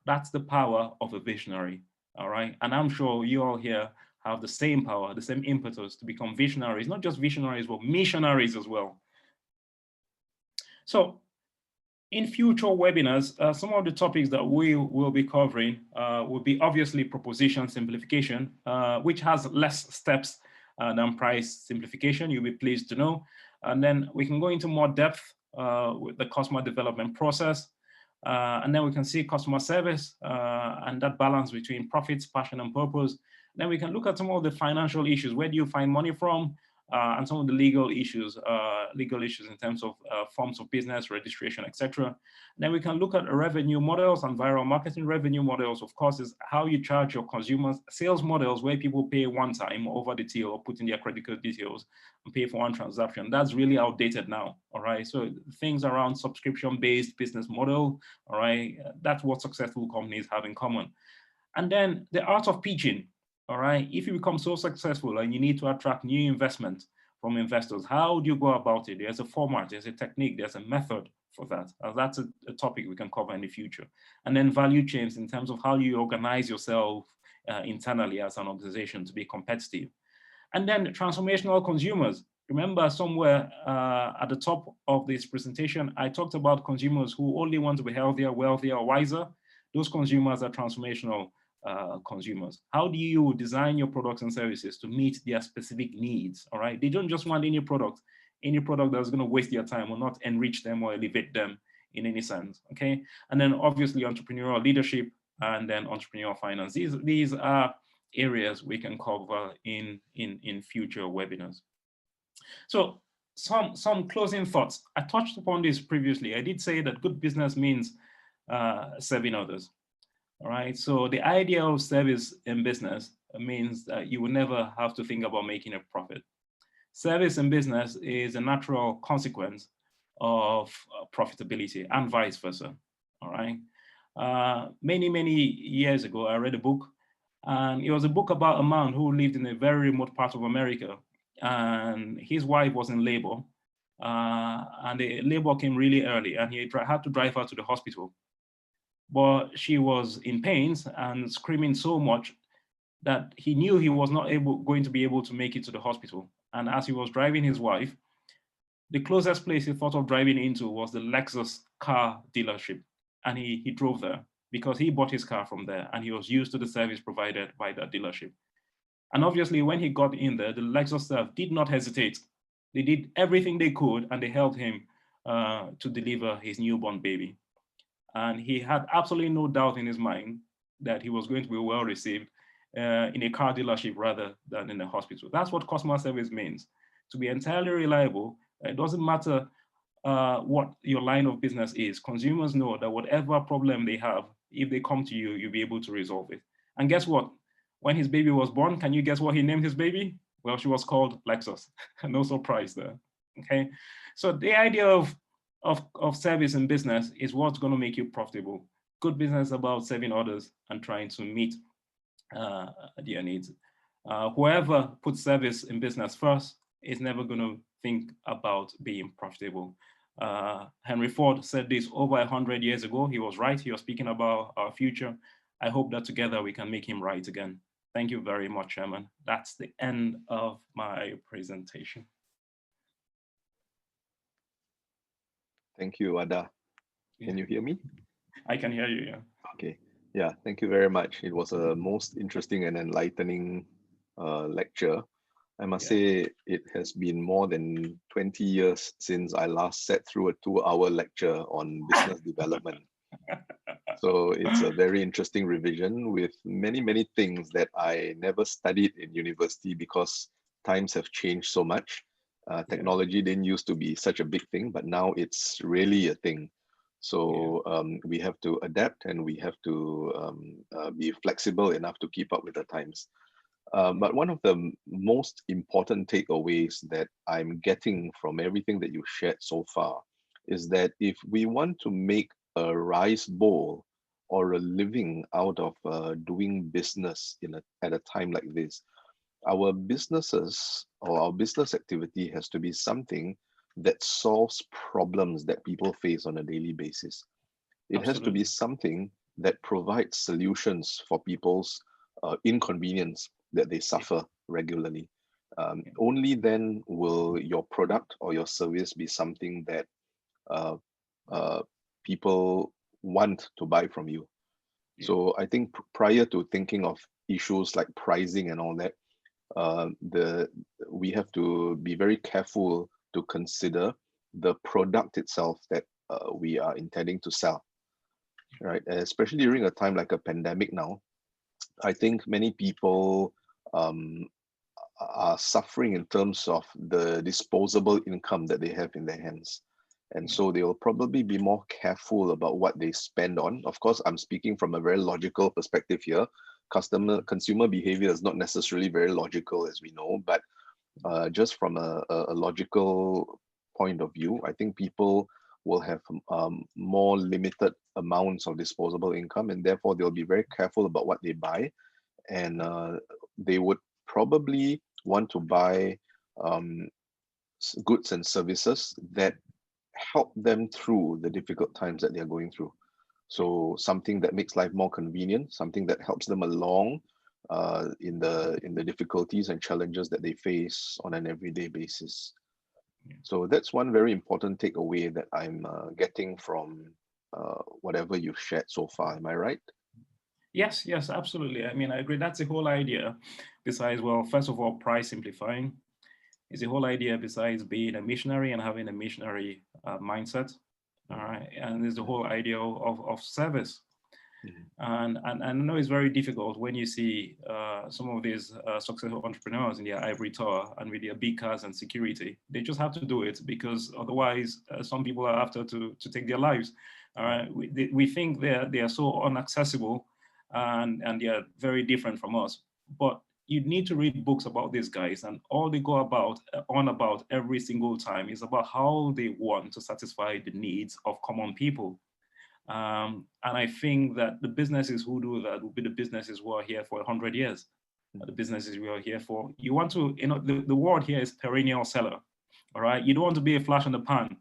That's the power of a visionary. All right, and I'm sure you all here have the same power, the same impetus to become visionaries, not just visionaries, but missionaries as well. So, in future webinars, some of the topics that we will be covering will be obviously proposition simplification, which has less steps than price simplification, you'll be pleased to know. And then we can go into more depth with the customer development process. And then we can see customer service and that balance between profits, passion, and purpose. Then we can look at some of the financial issues. Where do you find money from? and some of the legal issues in terms of forms of business, registration, etc. Then we can look at revenue models and viral marketing. Revenue models, of course, is how you charge your consumers. Sales models, where people pay one time over the till or put in their credit card details and pay for one transaction. That's really outdated now, all right? So things around subscription-based business model, all right? That's what successful companies have in common. And then the art of pitching, all right? If you become so successful and you need to attract new investment from investors, how do you go about it? There's a format, there's a technique, there's a method for that. That's a topic we can cover in the future. And then value chains in terms of how you organize yourself internally as an organization to be competitive. And then transformational consumers. Remember, somewhere at the top of this presentation, I talked about consumers who only want to be healthier, wealthier, wiser. Those consumers are transformational consumers. How do you design your products and services to meet their specific needs? All right, they don't just want any product that's going to waste their time or not enrich them or elevate them in any sense. Okay, and then obviously entrepreneurial leadership and then entrepreneurial finance. These are areas we can cover in future webinars. So some closing thoughts. I touched upon this previously. I did say that good business means serving others. All right, so the idea of service in business means that you will never have to think about making a profit. Service in business is a natural consequence of profitability and vice versa. All right, many years ago, I read a book, and it was a book about a man who lived in a very remote part of America, and his wife was in labor, and the labor came really early, and he had to drive her to the hospital. But she was in pains and screaming so much that he knew he was not going to be able to make it to the hospital. And as he was driving his wife, the closest place he thought of driving into was the Lexus car dealership. And he drove there because he bought his car from there and he was used to the service provided by that dealership. And obviously when he got in there, the Lexus staff did not hesitate. They did everything they could and they helped him to deliver his newborn baby. And he had absolutely no doubt in his mind that he was going to be well received in a car dealership rather than in a hospital. That's what customer service means. To be entirely reliable, it doesn't matter what your line of business is. Consumers know that whatever problem they have, if they come to you, you'll be able to resolve it. And guess what? When his baby was born, can you guess what he named his baby? Well, she was called Lexus. No surprise there, okay? So the idea of service in business is what's going to make you profitable. Good business is about serving others and trying to meet their needs. Whoever puts service in business first is never going to think about being profitable. Henry Ford said this over 100 years ago. He was right. He was speaking about our future. I hope that together we can make him right again. Thank you very much, Chairman. That's the end of my presentation. Thank you, Adah. Can you hear me? I can hear you, yeah. Okay. Yeah, thank you very much. It was a most interesting and enlightening lecture. I must say it has been more than 20 years since I last sat through a 2-hour lecture on business development. So it's a very interesting revision with many things that I never studied in university because times have changed so much. Technology didn't used to be such a big thing, but now it's really a thing. So we have to adapt and we have to be flexible enough to keep up with the times. But one of the most important takeaways that I'm getting from everything that you shared so far is that if we want to make a rice bowl or a living out of doing business at a time like this, our businesses or our business activity has to be something that solves problems that people face on a daily basis. It has to be something that provides solutions for people's inconvenience that they suffer regularly. Only then will your product or your service be something that people want to buy from you. So I think prior to thinking of issues like pricing and all that, we have to be very careful to consider the product itself that we are intending to sell, right? Especially during a time like a pandemic now, I think many people are suffering in terms of the disposable income that they have in their hands. And so they will probably be more careful about what they spend on. Of course, I'm speaking from a very logical perspective here. Consumer behavior is not necessarily very logical, as we know, but just from a logical point of view, I think people will have more limited amounts of disposable income, and therefore they'll be very careful about what they buy. And they would probably want to buy goods and services that help them through the difficult times that they're going through. So something that makes life more convenient, something that helps them along in the difficulties and challenges that they face on an everyday basis. So that's one very important takeaway that I'm getting from whatever you've shared so far. Am I right? Yes, yes, absolutely. I mean, I agree. That's the whole idea. Besides, well, first of all, price simplifying is the whole idea. Besides being a missionary and having a missionary mindset, all right, and there's the whole idea of service. And I know it's very difficult when you see some of these successful entrepreneurs in their ivory tower and with their big cars and security. They just have to do it because otherwise some people are after to take their lives. We think they are so inaccessible and they are very different from us. But you need to read books about these guys, and all they go on about every single time is about how they want to satisfy the needs of common people. And I think that the businesses who do that will be the businesses who are here for 100 years. The businesses we are here for. You want to, the word here is perennial seller. All right. You don't want to be a flash in the pan.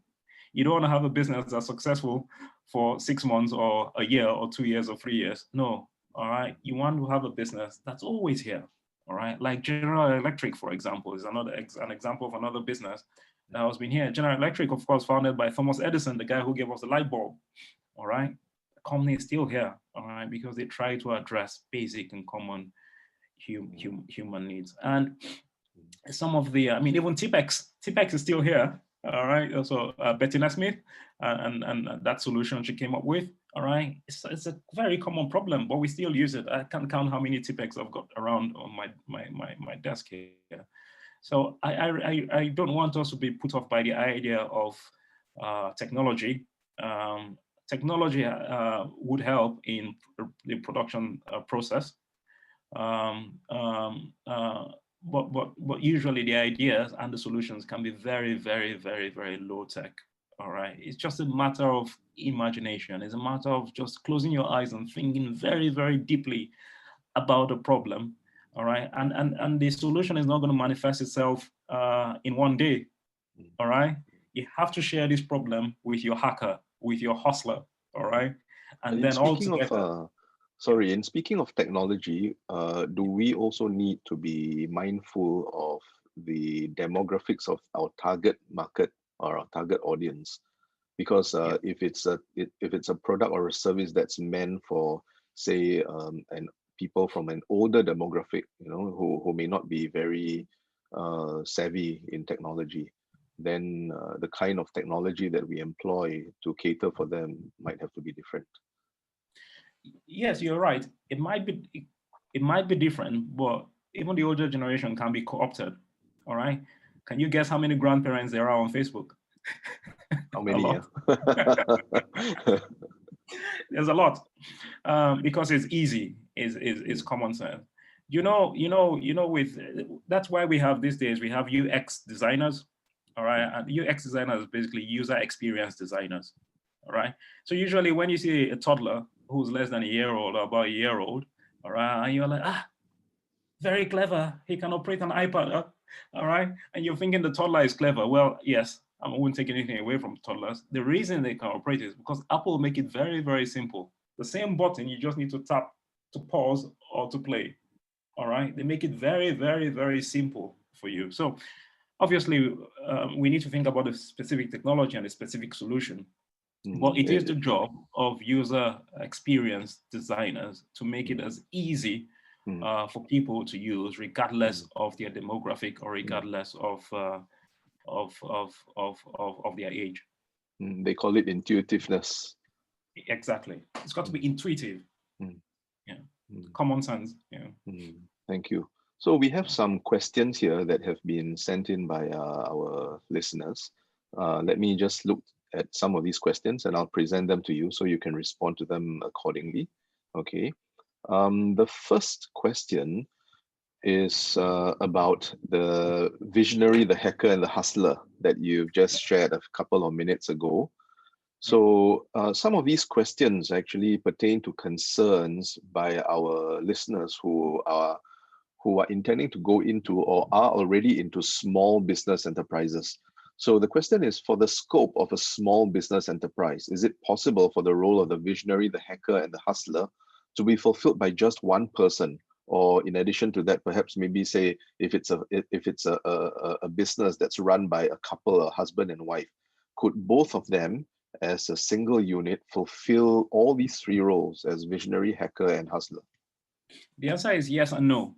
You don't want to have a business that's successful for 6 months or a year or 2 years or 3 years. No. All right. You want to have a business that's always here. All right. Like General Electric, for example, is an example of another business that has been here. General Electric, of course, founded by Thomas Edison, the guy who gave us the light bulb. All right. The company is still here. All right. Because they try to address basic and common human needs. And some of the, even Tipex is still here. All right. Also, Bettina Smith and that solution she came up with. All right. It's a very common problem, but we still use it. I can't count how many Tipex I've got around on my desk here. So I don't want us to be put off by the idea of technology. Technology would help in the production process. But usually the ideas and the solutions can be very, very, very, very low tech. All right. It's just a matter of imagination. It's a matter of just closing your eyes and thinking very, very deeply about the problem. All right. And the solution is not going to manifest itself in one day. All right. You have to share this problem with your hacker, with your hustler. All right. And then all together. And speaking of technology, do we also need to be mindful of the demographics of our target market or our target audience? Because if it's a product or a service that's meant for, say, people from an older demographic, who may not be very savvy in technology, then the kind of technology that we employ to cater for them might have to be different. Yes, you're right. It might be different, but even the older generation can be co-opted. All right. Can you guess how many grandparents there are on Facebook? How many? There's a lot, because it's easy. It's common sense. That's why we have these days. We have UX designers. All right, and UX designers basically user experience designers. All right. So usually when you see a toddler who's less than a year old or about a year old, all right, and you're like, very clever. He can operate an iPad, all right? And you're thinking the toddler is clever. Well, yes, I wouldn't take anything away from toddlers. The reason they can operate is because Apple make it very, very simple. The same button, you just need to tap to pause or to play, all right? They make it very, very, very simple for you. So obviously, we need to think about the specific technology and the specific solution. But it is the job of user experience designers to make it as easy for people to use, regardless of their demographic or regardless of their age. They call it intuitiveness. Exactly. It's got to be intuitive. Common sense. Thank you. So we have some questions here that have been sent in by our listeners. Let me just look at some of these questions and I'll present them to you so you can respond to them accordingly. Okay. The first question is about the visionary, the hacker, and the hustler that you've just shared a couple of minutes ago. So some of these questions actually pertain to concerns by our listeners who are intending to go into or are already into small business enterprises. So the question is, for the scope of a small business enterprise, is it possible for the role of the visionary, the hacker, and the hustler to be fulfilled by just one person? Or in addition to that, perhaps maybe say if it's a business that's run by a couple, a husband and wife, could both of them as a single unit fulfill all these three roles as visionary, hacker, and hustler? The answer is yes and no.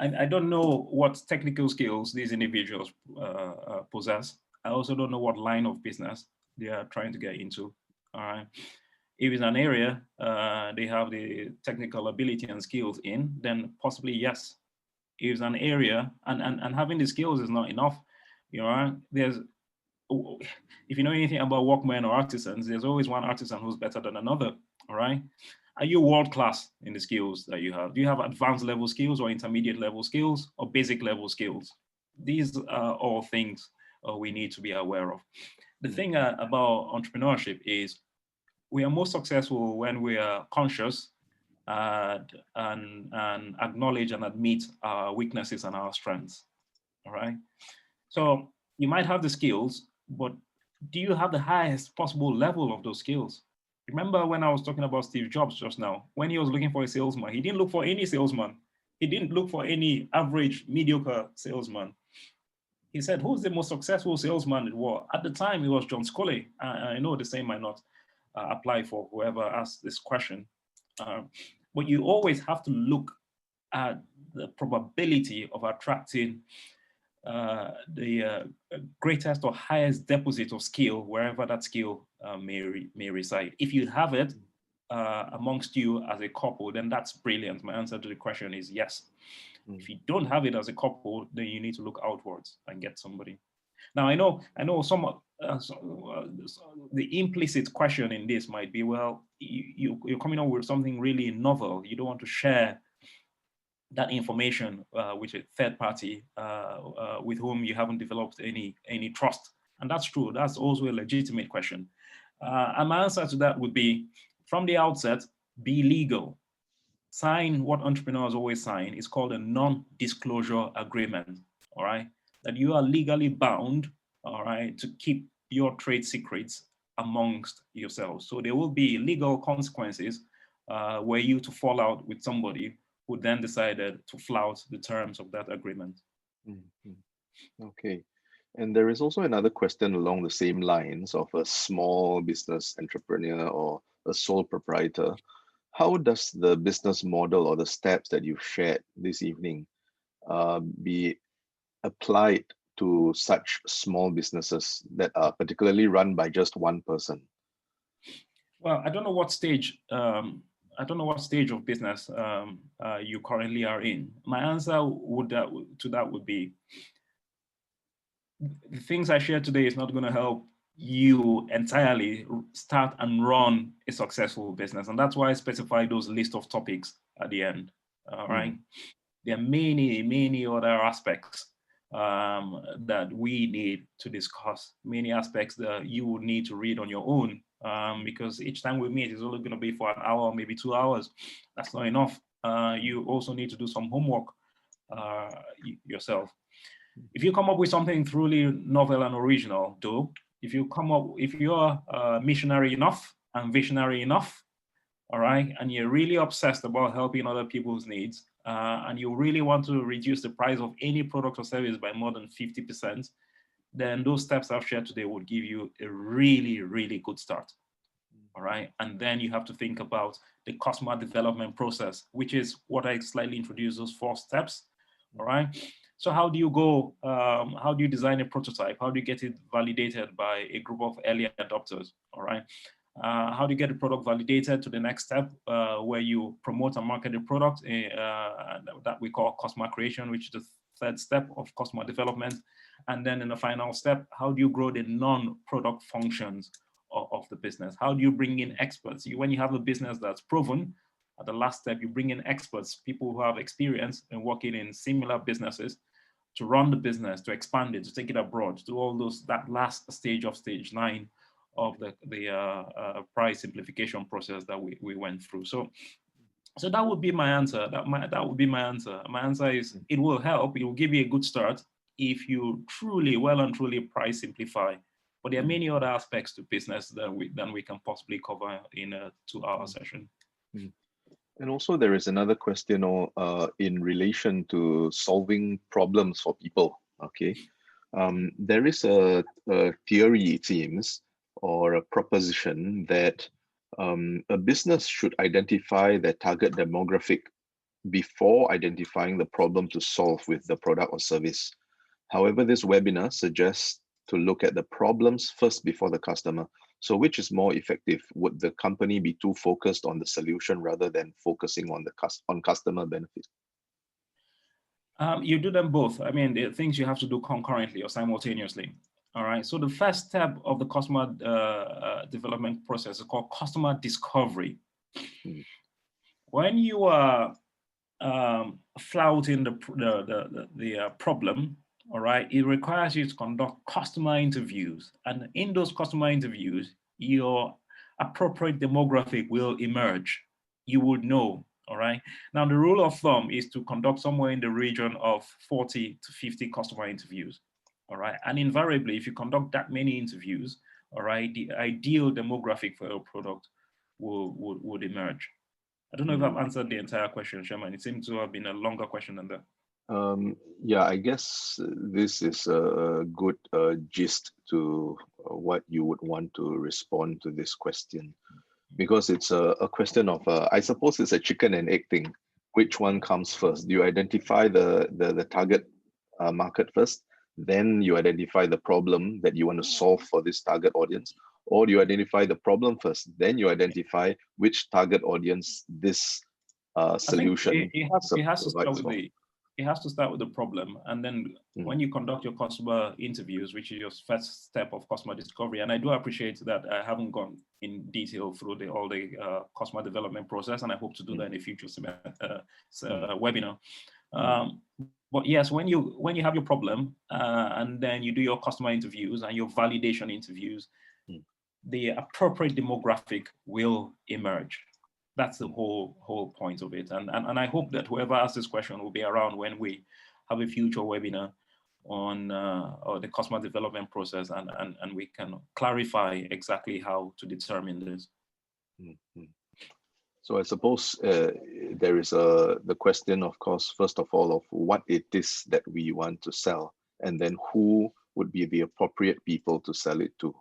I don't know what technical skills these individuals possess. I also don't know what line of business they are trying to get into. All right. If it's an area they have the technical ability and skills in, then possibly yes. If it's an area and having the skills is not enough, you know, if you know anything about workmen or artisans, there's always one artisan who's better than another. All right. Are you world class in the skills that you have? Do you have advanced level skills or intermediate level skills or basic level skills? These are all things we need to be aware of. The thing about entrepreneurship is we are most successful when we are conscious and acknowledge and admit our weaknesses and our strengths. All right. So you might have the skills, but do you have the highest possible level of those skills? Remember when I was talking about Steve Jobs just now, when he was looking for a salesman, he didn't look for any salesman. He didn't look for any average, mediocre salesman. He said, who's the most successful salesman in the world? At the time, it was John Sculley. I know the same might not apply for whoever asked this question. But you always have to look at the probability of attracting the greatest or highest deposit of skill wherever that skill may reside. If you have it amongst you as a couple, then that's brilliant. My answer to the question is yes. If you don't have it as a couple, then you need to look outwards and get somebody. Now I know some the implicit question in this might be, well, you're coming up with something really novel. You don't want to share that information with a third party with whom you haven't developed any trust. And that's true. That's also a legitimate question. And my answer to that would be, from the outset, be legal. Sign what entrepreneurs always sign. It's called a non-disclosure agreement, all right? That you are legally bound, all right, to keep your trade secrets amongst yourselves. So there will be legal consequences were you to fall out with somebody who then decided to flout the terms of that agreement. Okay. And there is also another question along the same lines of a small business entrepreneur or a sole proprietor. How does the business model or the steps that you've shared this evening be applied to such small businesses that are particularly run by just one person? Well, I don't know what stage of business you currently are in. My answer to that would be, the things I shared today is not going to help you entirely start and run a successful business. And that's why I specify those list of topics at the end, all right? There are many, many other aspects that we need to discuss, many aspects that you would need to read on your own, because each time we meet is only going to be for an hour, maybe 2 hours. That's not enough. You also need to do some homework yourself. If you come up with something truly novel and original, if you're missionary enough and visionary enough, all right, and you're really obsessed about helping other people's needs, and you really want to reduce the price of any product or service by more than 50%, then those steps I've shared today would give you a really, really good start. All right, and then you have to think about the customer development process, which is what I slightly introduced, those 4 steps. All right. So how do you go, how do you design a prototype? How do you get it validated by a group of early adopters? All right. How do you get the product validated to the next step, where you promote and market the product, that we call customer creation, which is the third step of customer development. And then in the final step, how do you grow the non-product functions of the business? How do you bring in experts? When you have a business that's proven, at the last step, you bring in experts, people who have experience in working in similar businesses, to run the business, to expand it, to take it abroad, to do all those, that last stage of stage 9 of the price simplification process that we went through. So that would be my answer. That would be my answer. My answer is, it will help. It will give you a good start if you truly, well and truly price simplify. But there are many other aspects to business than we can possibly cover in a 2-hour session. And also there is another question in relation to solving problems for people. Okay, there is a theory, it seems, or a proposition that a business should identify their target demographic before identifying the problem to solve with the product or service. However, this webinar suggests to look at the problems first before the customer. So which is more effective? Would the company be too focused on the solution rather than focusing on the customer benefit? You do them both. I mean, the things you have to do concurrently or simultaneously. All right. So the first step of the customer development process is called customer discovery. When you are flouting the problem, all right, it requires you to conduct customer interviews. And in those customer interviews, your appropriate demographic will emerge. You would know, all right? Now, the rule of thumb is to conduct somewhere in the region of 40 to 50 customer interviews, all right? And invariably, if you conduct that many interviews, all right, the ideal demographic for your product would emerge. I don't know if I've answered the entire question, Sherman. It seems to have been a longer question than that. Yeah, I guess this is a good gist to what you would want to respond to this question, because it's a question of, I suppose it's a chicken and egg thing. Which one comes first? Do you identify the target market first, then you identify the problem that you want to solve for this target audience, or do you identify the problem first, then you identify which target audience this solution it has to start with the problem, and then when you conduct your customer interviews, which is your first step of customer discovery, and I do appreciate that I haven't gone in detail through all the customer development process, and I hope to do that in a future webinar. But yes, when you have your problem, and then you do your customer interviews and your validation interviews, the appropriate demographic will emerge. That's the whole point of it. And I hope that whoever asks this question will be around when we have a future webinar on the customer development process, and we can clarify exactly how to determine this. So I suppose there is the question, of course, first of all, of what it is that we want to sell, and then who would be the appropriate people to sell it to.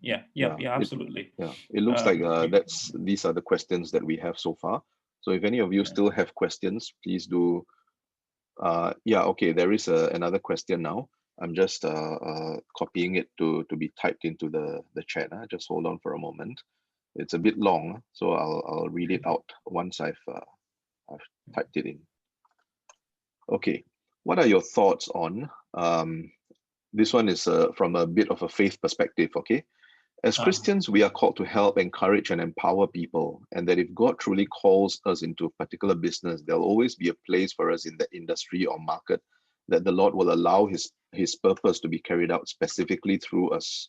Yeah, absolutely. It looks like these are the questions that we have so far. So if any of you still have questions, please do. Okay, there is another question now. I'm just copying it to be typed into the chat. Just hold on for a moment. It's a bit long, so I'll read it out once I've typed it in. Okay, what are your thoughts on this one is from a bit of a faith perspective, okay? As Christians, we are called to help, encourage, and empower people. And that if God truly calls us into a particular business, there'll always be a place for us in the industry or market that the Lord will allow his purpose to be carried out specifically through us.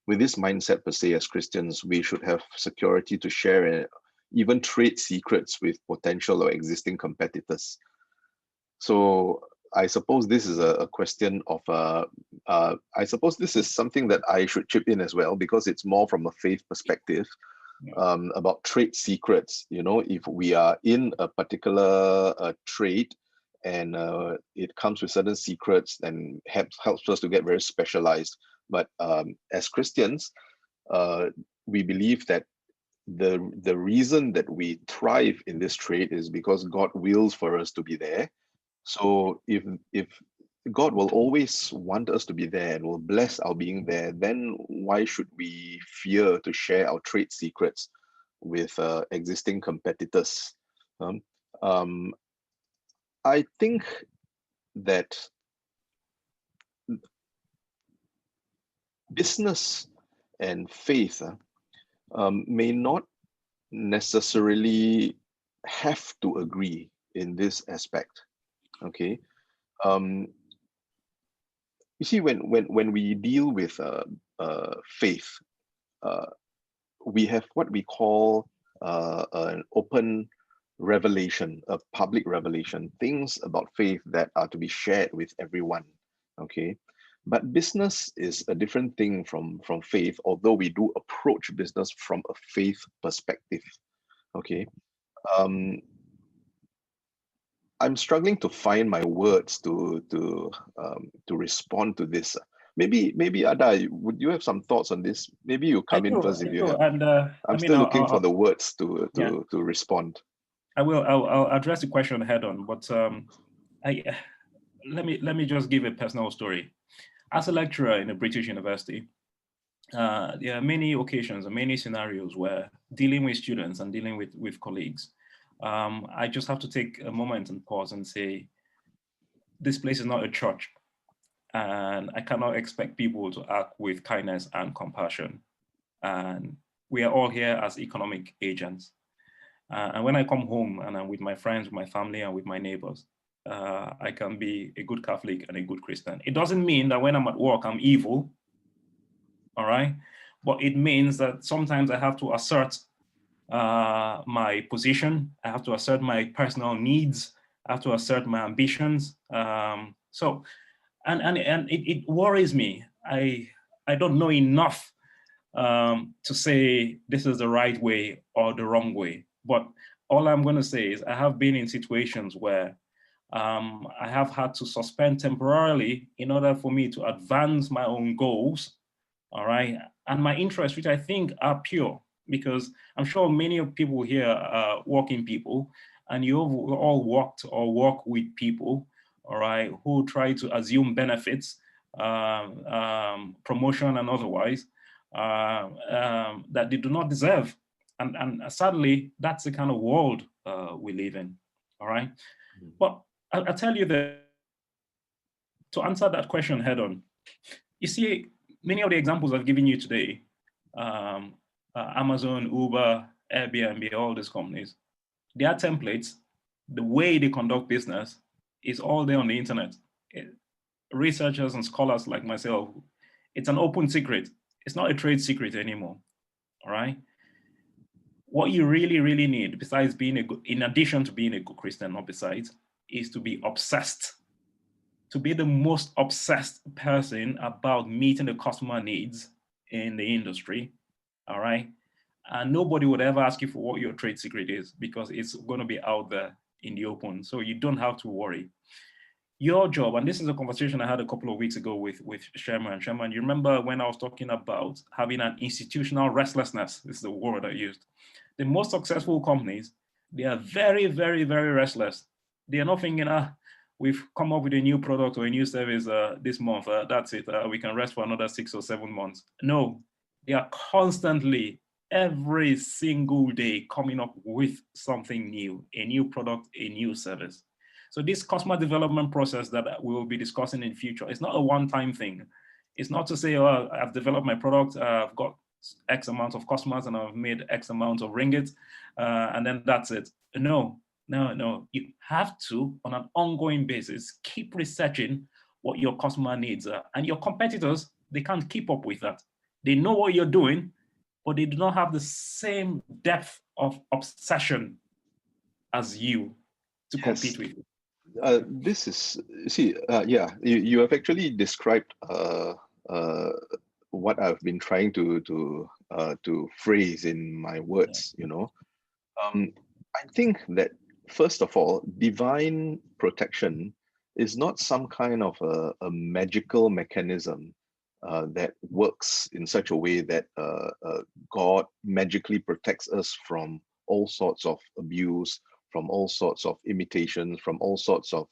With this mindset per se, as Christians, we should have security to share and even trade secrets with potential or existing competitors. So I suppose this is a question of, I suppose this is something that I should chip in as well, because it's more from a faith perspective, about trade secrets. You know, if we are in a particular trade and it comes with certain secrets, then helps us to get very specialized. But as Christians, we believe that the reason that we thrive in this trade is because God wills for us to be there. So if God will always want us to be there and will bless our being there, then why should we fear to share our trade secrets with existing competitors? Um, um, I think that business and faith may not necessarily have to agree in this aspect. Okay. Um, you see, when we deal with faith, uh, we have what we call an open revelation, a public revelation, things about faith that are to be shared with everyone. Okay. But business is a different thing from faith, although we do approach business from a faith perspective. Okay. Um, I'm struggling to find my words to respond to this. Maybe Ada, would you have some thoughts on this? Maybe you I come in do, first I if you do, have. and I I'm mean, still looking for the words to yeah, to respond. I will. I'll address the question head on, but I let me just give a personal story. As a lecturer in a British university, there are many occasions and many scenarios where dealing with students and dealing with colleagues, I just have to take a moment and pause and say, this place is not a church, and I cannot expect people to act with kindness and compassion. And we are all here as economic agents. And when I come home and I'm with my friends, with my family, and with my neighbors, I can be a good Catholic and a good Christian. It doesn't mean that when I'm at work, I'm evil, all right? But it means that sometimes I have to assert my position. I have to assert my personal needs. I have to assert my ambitions. And it worries me. I don't know enough to say this is the right way or the wrong way. But all I'm going to say is I have been in situations where I have had to suspend temporarily in order for me to advance my own goals, all right, and my interests, which I think are pure, because I'm sure many of people here are working people, and you all worked or work with people, all right, who try to assume benefits, promotion and otherwise, that they do not deserve. And sadly, that's the kind of world we live in, all right? But I'll tell you that to answer that question head on, you see, many of the examples I've given you today, Amazon, Uber, Airbnb, all these companies, their templates, the way they conduct business is all there on the internet. Researchers and scholars like myself, it's an open secret. It's not a trade secret anymore, all right? What you really, really need, besides being a good, in addition to being a good Christian, not besides, is to be obsessed, to be the most obsessed person about meeting the customer needs in the industry, all right? And nobody would ever ask you for what your trade secret is because it's going to be out there in the open. So you don't have to worry. Your job, and this is a conversation I had a couple of weeks ago with Sherman. Sherman, you remember when I was talking about having an institutional restlessness? This is the word I used. The most successful companies, they are very, very, very restless. They are not thinking, we've come up with a new product or a new service this month, that's it, we can rest for another 6 or 7 months. No, they are constantly, every single day, coming up with something new, a new product, a new service. So this customer development process that we will be discussing in future, it's not a one-time thing. It's not to say, oh, I've developed my product, I've got X amount of customers and I've made X amount of ringgit, and then that's it. No. You have to, on an ongoing basis, keep researching what your customer needs are. And your competitors, they can't keep up with that. They know what you're doing, but they do not have the same depth of obsession as you to compete with. This is, yeah, you have actually described what I've been trying to phrase in my words. I think that first of all, divine protection is not some kind of a magical mechanism that works in such a way that God magically protects us from all sorts of abuse, from all sorts of imitations, from all sorts of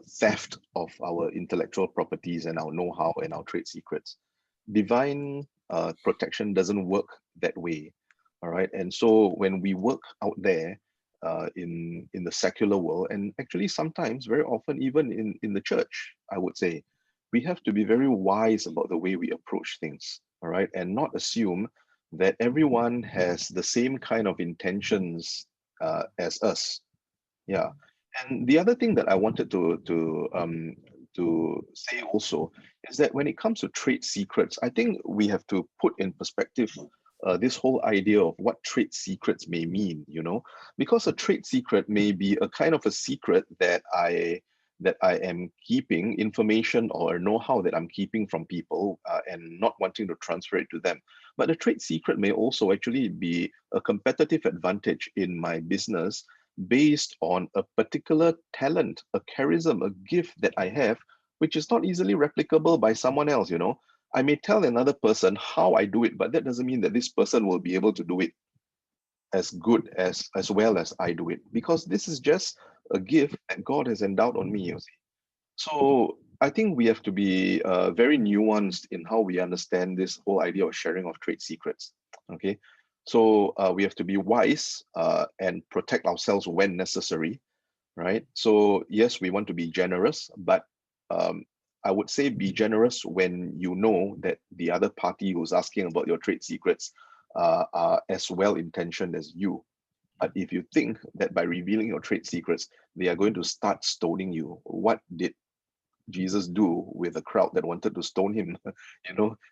theft of our intellectual properties and our know-how and our trade secrets. Divine protection doesn't work that way. All right. And so when we work out there in the secular world, and actually sometimes, very often, even in the church, I would say, we have to be very wise about the way we approach things. All right. And not assume that everyone has the same kind of intentions as us. Yeah. And the other thing that I wanted to say also is that when it comes to trade secrets, I think we have to put in perspective this whole idea of what trade secrets may mean, because a trade secret may be a kind of a secret that I am keeping information or know-how that I'm keeping from people and not wanting to transfer it to them. But a trade secret may also actually be a competitive advantage in my business based on a particular talent, a charism, a gift that I have, which is not easily replicable by someone else. I may tell another person how I do it, but that doesn't mean that this person will be able to do it as good as well as I do it, because this is just a gift that God has endowed on me, you see. So I think we have to be very nuanced in how we understand this whole idea of sharing of trade secrets. Okay, so we have to be wise and protect ourselves when necessary, right? So yes, we want to be generous, but I would say be generous when you know that the other party who's asking about your trade secrets are as well intentioned as you. But if you think that by revealing your trade secrets, they are going to start stoning you, what did Jesus do with a crowd that wanted to stone him?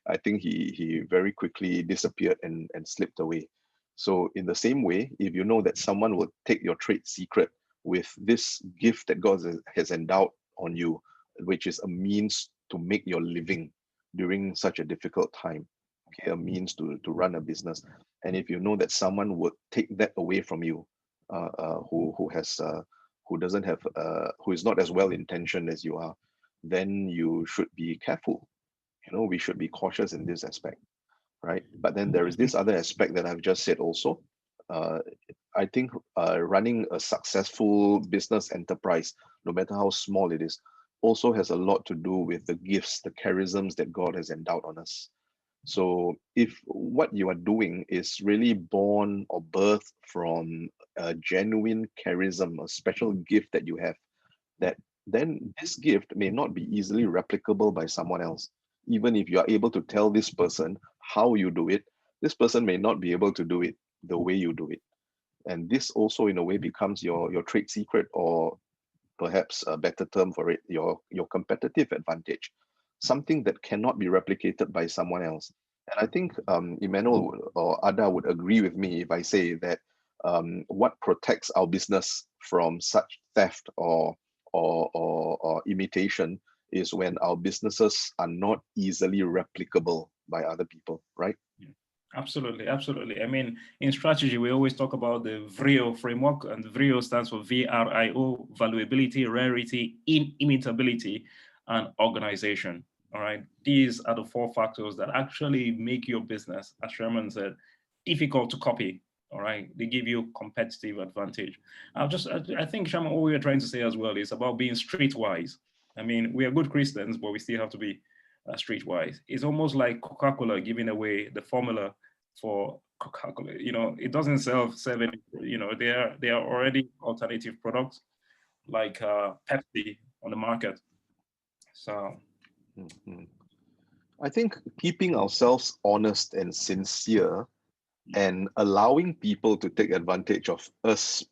I think he very quickly disappeared and slipped away. So in the same way, if you know that someone will take your trade secret with this gift that God has endowed on you, which is a means to make your living during such a difficult time, okay, a means to run a business, and if you know that someone would take that away from you, who doesn't have who is not as well intentioned as you are, then you should be careful. We should be cautious in this aspect, right? But then there is this other aspect that I've just said also. Uh, I think running a successful business enterprise, no matter how small it is, also has a lot to do with the gifts, the charisms that God has endowed on us. So if what you are doing is really born or birthed from a genuine charism, a special gift that you have, that then this gift may not be easily replicable by someone else. Even if you are able to tell this person how you do it, this person may not be able to do it the way you do it. And this also in a way becomes your trade secret, or perhaps a better term for it, your competitive advantage, something that cannot be replicated by someone else. And I think Emmanuel or Ada would agree with me if I say that what protects our business from such theft or imitation is when our businesses are not easily replicable by other people, right? Yeah. Absolutely, absolutely. I mean, in strategy, we always talk about the VRIO framework, and VRIO stands for VRIO: valuability, rarity, inimitability, and organization. All right, these are the 4 factors that actually make your business, as Sherman said, difficult to copy. All right, they give you competitive advantage. I think, Sherman, what we are trying to say as well is about being streetwise. I mean, we are good Christians, but we still have to be streetwise. It's almost like Coca-Cola giving away the formula for Coca-Cola. It doesn't serve any. They are already alternative products like Pepsi on the market. So Mhm. I think keeping ourselves honest and sincere and allowing people to take advantage of us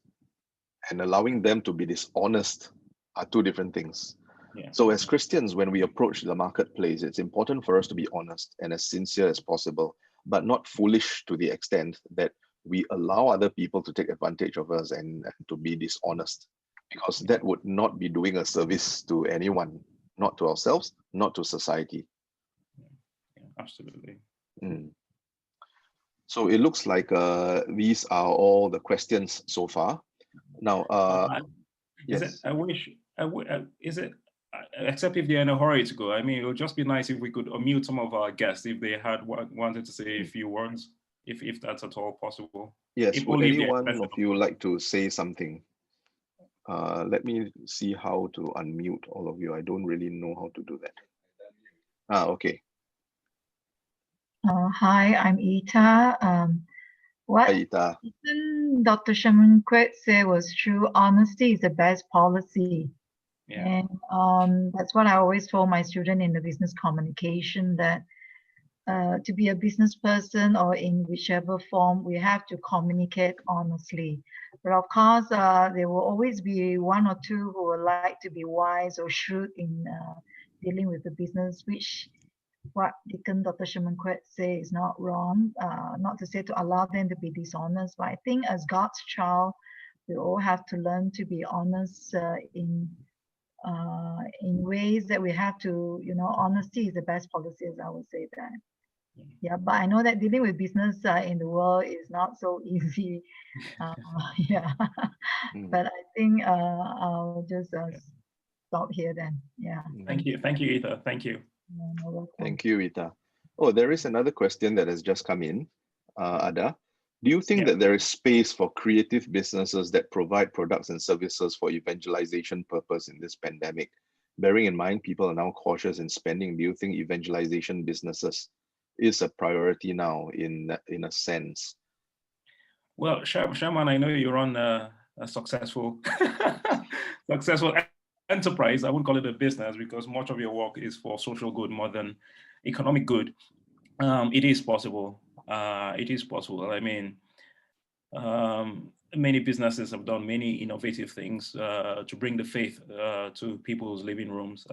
and allowing them to be dishonest are 2 different things. yeah, So as Christians, when we approach the marketplace, it's important for us to be honest and as sincere as possible, but not foolish to the extent that we allow other people to take advantage of us and to be dishonest, because that would not be doing a service to anyone, not to ourselves, not to society. absolutely. Mm. So it looks like these are all the questions so far. Now, Is it? yes. I wish. Is it? Except if they're in a hurry to go. I mean, it would just be nice if we could unmute some of our guests if they had wanted to say a few words, if that's at all possible. Yes, If would only if they're anyone interested. of you like to say something? Let me see how to unmute all of you. I don't really know how to do that. Okay. Hi, I'm Ita. What Hi, Ita. even Dr. Sherman Kuek said was true. Honesty is the best policy. Yeah. And that's what I always told my student in the business communication, that to be a business person or in whichever form, we have to communicate honestly. But of course, there will always be one or two who would like to be wise or shrewd in dealing with the business, which what Deacon Dr. Sherman Kuek say is not wrong. Not to say to allow them to be dishonest, but I think as God's child, we all have to learn to be honest in ways that we have to, honesty is the best policy, as I would say that. Yeah, but I know that dealing with business in the world is not so easy. Yeah, but I think I'll just stop here then. Yeah. Thank you, Ita. Thank you. Thank you, Ita. Oh, there is another question that has just come in. Ada, do you think that there is space for creative businesses that provide products and services for evangelization purpose in this pandemic? Bearing in mind people are now cautious in spending, do you think evangelization businesses is a priority now in a sense? Well, Sherman, I know you run a successful successful enterprise. I wouldn't call it a business because much of your work is for social good more than economic good. It is possible. It is possible. I mean, many businesses have done many innovative things to bring the faith to people's living rooms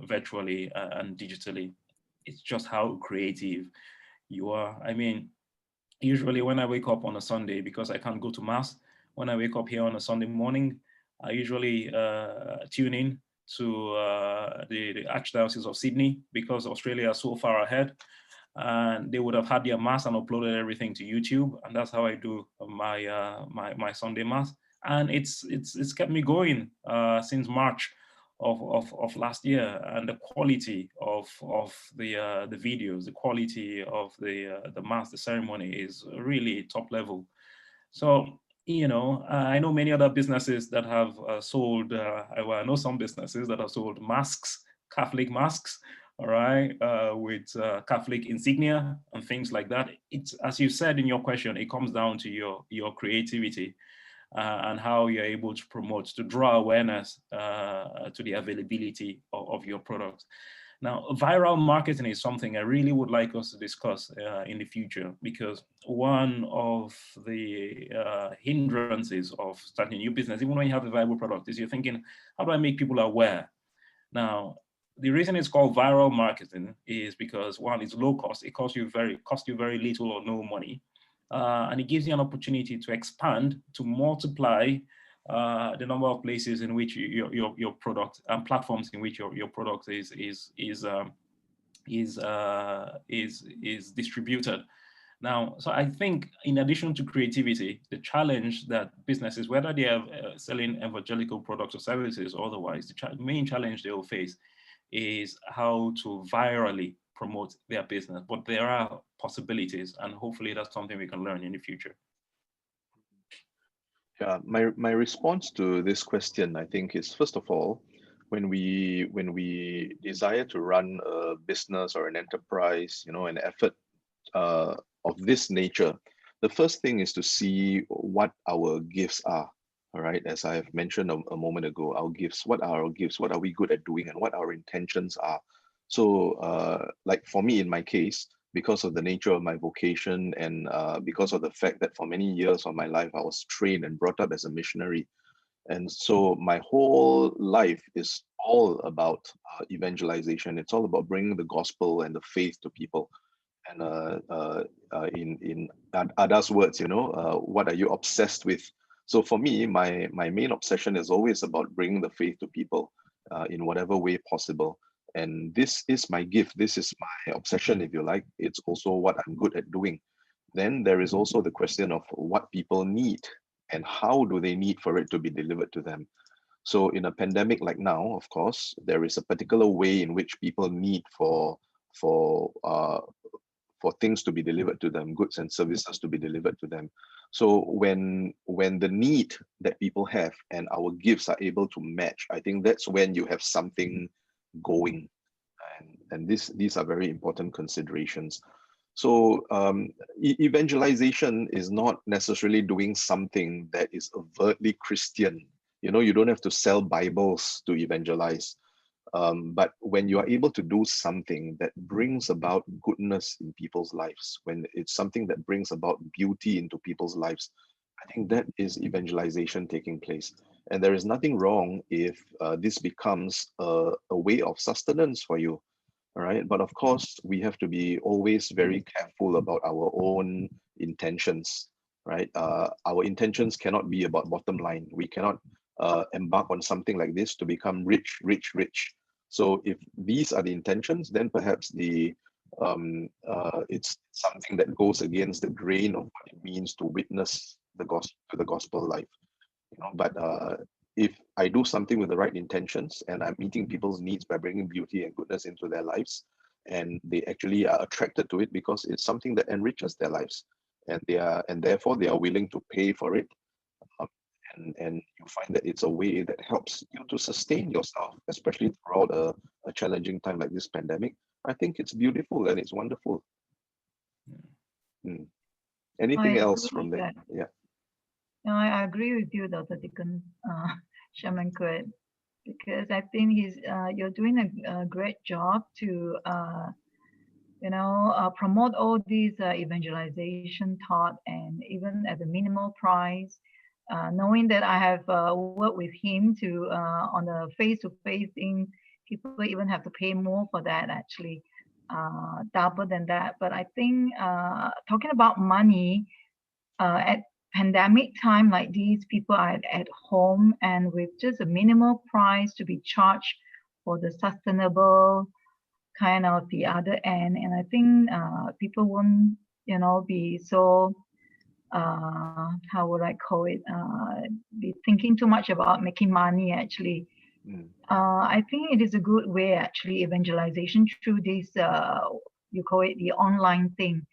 virtually and digitally. It's just how creative you are. I mean, usually when I wake up on a Sunday, because I can't go to mass, when I wake up here on a Sunday morning, I usually tune in to the Archdiocese of Sydney because Australia is so far ahead. And they would have had their mass and uploaded everything to YouTube, and that's how I do my Sunday mass. And it's kept me going since March of last year, and the quality of the videos, the quality of the mass, the ceremony is really top level. So I know many other businesses that have sold. Well, I know some businesses that have sold masks, Catholic masks, all right, with Catholic insignia and things like that. It's, as you said in your question, it comes down to your creativity and how you're able to promote, to draw awareness to the availability of your products. Now, viral marketing is something I really would like us to discuss in the future, because one of the hindrances of starting a new business, even when you have a viable product, is you're thinking, how do I make people aware? Now, the reason it's called viral marketing is because, one, it's low cost. It costs you very little or no money. And it gives you an opportunity to expand, to multiply the number of places in which your product and platforms in which your product is distributed. Now, so I think in addition to creativity, the challenge that businesses, whether they are selling evangelical products or services or otherwise, the main challenge they will face is how to virally promote their business. But there are possibilities, and hopefully that's something we can learn in the future. Yeah, my response to this question, I think, is first of all, when we desire to run a business or an enterprise, an effort of this nature, the first thing is to see what our gifts are. All right, as I have mentioned a moment ago, our gifts. What are our gifts? What are we good at doing, and what our intentions are? So, like for me, in my case, because of the nature of my vocation and because of the fact that for many years of my life I was trained and brought up as a missionary, and so my whole life is all about evangelization. It's all about bringing the gospel and the faith to people. And in Ada's words, what are you obsessed with? So for me, my main obsession is always about bringing the faith to people in whatever way possible. And this is my gift. This is my obsession, if you like. It's also what I'm good at doing. Then there is also the question of what people need and how do they need for it to be delivered to them. So in a pandemic like now, of course, there is a particular way in which people need for for things to be delivered to them, goods and services to be delivered to them. So when the need that people have and our gifts are able to match, I think that's when you have something going. And these are very important considerations. So evangelization is not necessarily doing something that is overtly Christian. You know, you don't have to sell Bibles to evangelize. But when you are able to do something that brings about goodness in people's lives, when it's something that brings about beauty into people's lives, I think that is evangelization taking place. And there is nothing wrong if this becomes a way of sustenance for you. All right. But of course, we have to be always very careful about our own intentions, right? Our intentions cannot be about bottom line. We cannot embark on something like this to become rich, rich, rich. So if these are the intentions, then perhaps it's something that goes against the grain of what it means to witness the gospel life. You know, but if I do something with the right intentions and I'm meeting people's needs by bringing beauty and goodness into their lives, and they actually are attracted to it because it's something that enriches their lives, and therefore they are willing to pay for it. um, and you find that it's a way that helps you to sustain yourself, especially throughout a challenging time like this pandemic. I think it's beautiful and it's wonderful. Anything else from there? Yeah. No, I agree with you, Dr. Sherman Kuek, because I think you're doing a great job to promote all these evangelization thought, and even at the minimal price, knowing that I have worked with him to on a face-to-face thing, people even have to pay more for that, actually, double than that. But I think talking about money, at pandemic time like these, people are at home, and with just a minimal price to be charged for the sustainable kind of the other end. And I think people won't, be so, how would I call it, be thinking too much about making money, actually. I think it is a good way, actually, evangelization through this, you call it the online thing.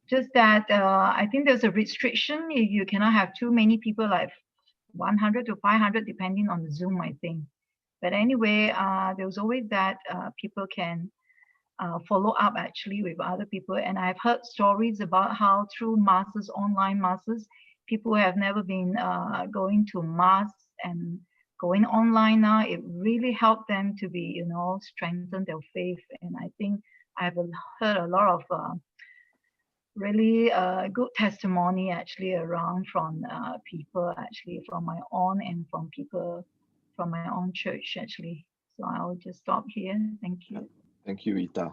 Just that I think there's a restriction. You cannot have too many people, like 100 to 500, depending on the Zoom, I think. But anyway, there's always that people can follow up, actually, with other people. And I've heard stories about how through masses, online masses, people who have never been going to mass and going online now, it really helped them to be, strengthen their faith. And I think I've heard a lot of really good testimony, actually, around from people, actually, from my own and from people from my own church, actually. So I'll just stop here. Thank you. Thank you, Ita.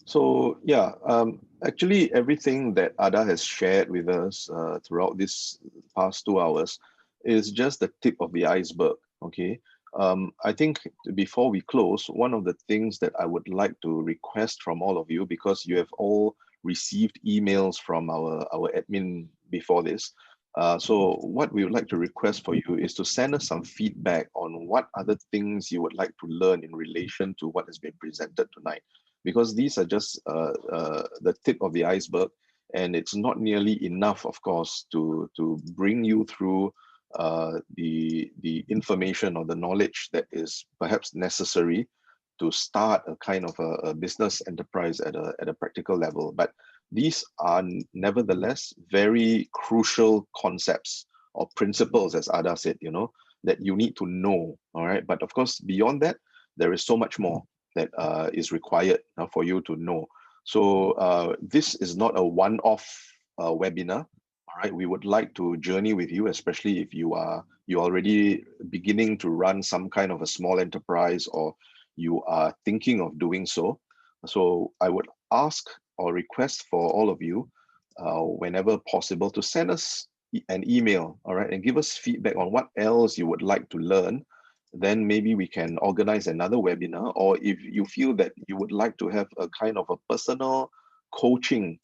So yeah, actually everything that Ada has shared with us throughout this past 2 hours is just the tip of the iceberg, okay? I think before we close, one of the things that I would like to request from all of you, because you have all received emails from our admin before this, so what we would like to request for you is to send us some feedback on what other things you would like to learn in relation to what has been presented tonight, because these are just the tip of the iceberg, and it's not nearly enough, of course, to bring you through the information or the knowledge that is perhaps necessary to start a kind of a business enterprise at a practical level. But these are nevertheless very crucial concepts or principles, as Ada said, that you need to know. All right. But of course, beyond that, there is so much more that is required for you to know. So this is not a one-off webinar. All right, we would like to journey with you, especially if you're already beginning to run some kind of a small enterprise, or you are thinking of doing so. So I would ask or request for all of you, whenever possible, to send us an email, all right, and give us feedback on what else you would like to learn. Then maybe we can organize another webinar, or if you feel that you would like to have a kind of a personal coaching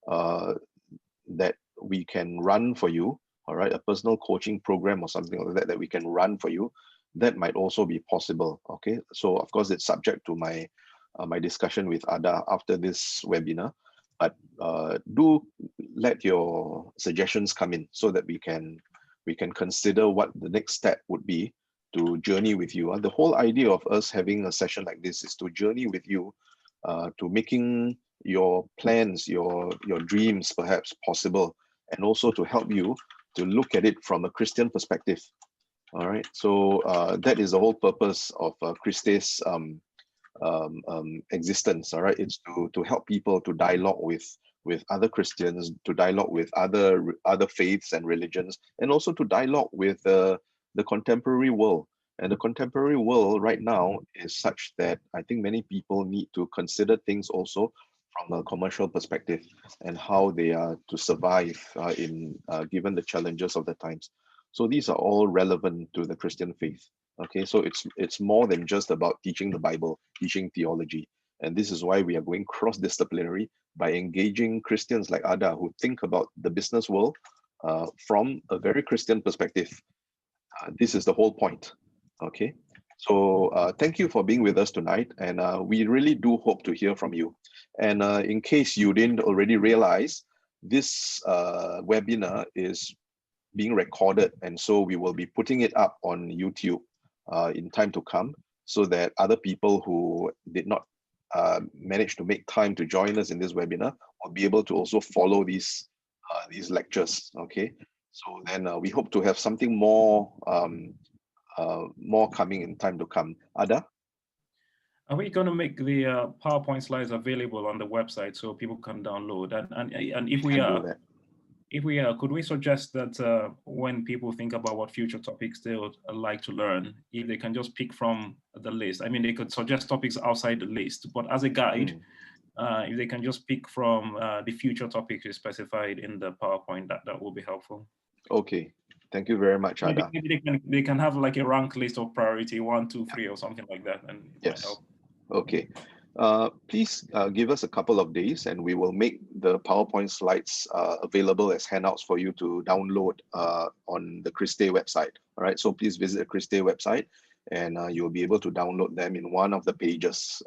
that we can run for you, all right, a personal coaching program or something like that we can run for you, that might also be possible. Okay, so of course it's subject to my my discussion with Ada after this webinar. But do let your suggestions come in so that we can consider what the next step would be to journey with you. The whole idea of us having a session like this is to journey with you, to making your plans, your dreams perhaps possible, and also to help you to look at it from a Christian perspective. All right, so that is the whole purpose of Christe's existence. All right, it's to help people to dialogue with other Christians, to dialogue with other faiths and religions, and also to dialogue with the contemporary world. And the contemporary world right now is such that I think many people need to consider things also from a commercial perspective and how they are to survive in given the challenges of the times. So these are all relevant to the Christian faith. Okay, so it's more than just about teaching the Bible, teaching theology. And this is why we are going cross-disciplinary by engaging Christians like Adah who think about the business world from a very Christian perspective. This is the whole point. Okay, so thank you for being with us tonight, and we really do hope to hear from you. And in case you didn't already realize, this webinar is being recorded, and so we will be putting it up on YouTube in time to come, so that other people who did not manage to make time to join us in this webinar will be able to also follow these lectures. Okay, so then we hope to have something more coming in time to come. Adah? Are we going to make the PowerPoint slides available on the website so people can download? And if we are, could we suggest that when people think about what future topics they would like to learn, if they can just pick from the list? I mean, they could suggest topics outside the list, but as a guide, if they can just pick from the future topics specified in the PowerPoint, that will be helpful. Okay. Thank you very much, Adah. Maybe they can have like a rank list of priority 1, 2, 3 or something like that, and it might help. Okay. Please give us a couple of days and we will make the PowerPoint slides available as handouts for you to download on the Christe website. All right, so please visit the Christe website and you'll be able to download them in one of the pages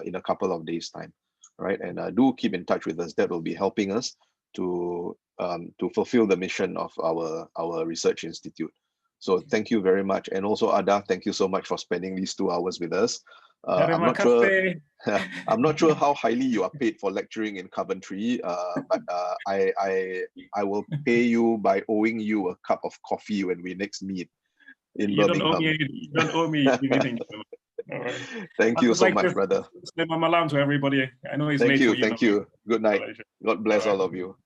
in a couple of days' time. All right, and do keep in touch with us. That will be helping us to fulfill the mission of our research institute. So thank you very much. And also Adah, thank you so much for spending these 2 hours with us. I'm not sure how highly you are paid for lecturing in Coventry, but I will pay you by owing you a cup of coffee when we next meet in Birmingham. You don't owe me anything. All right. Thank you so much, brother. Say my alarm to everybody. I know it's late for you. Thank you. Good night. God bless all of you.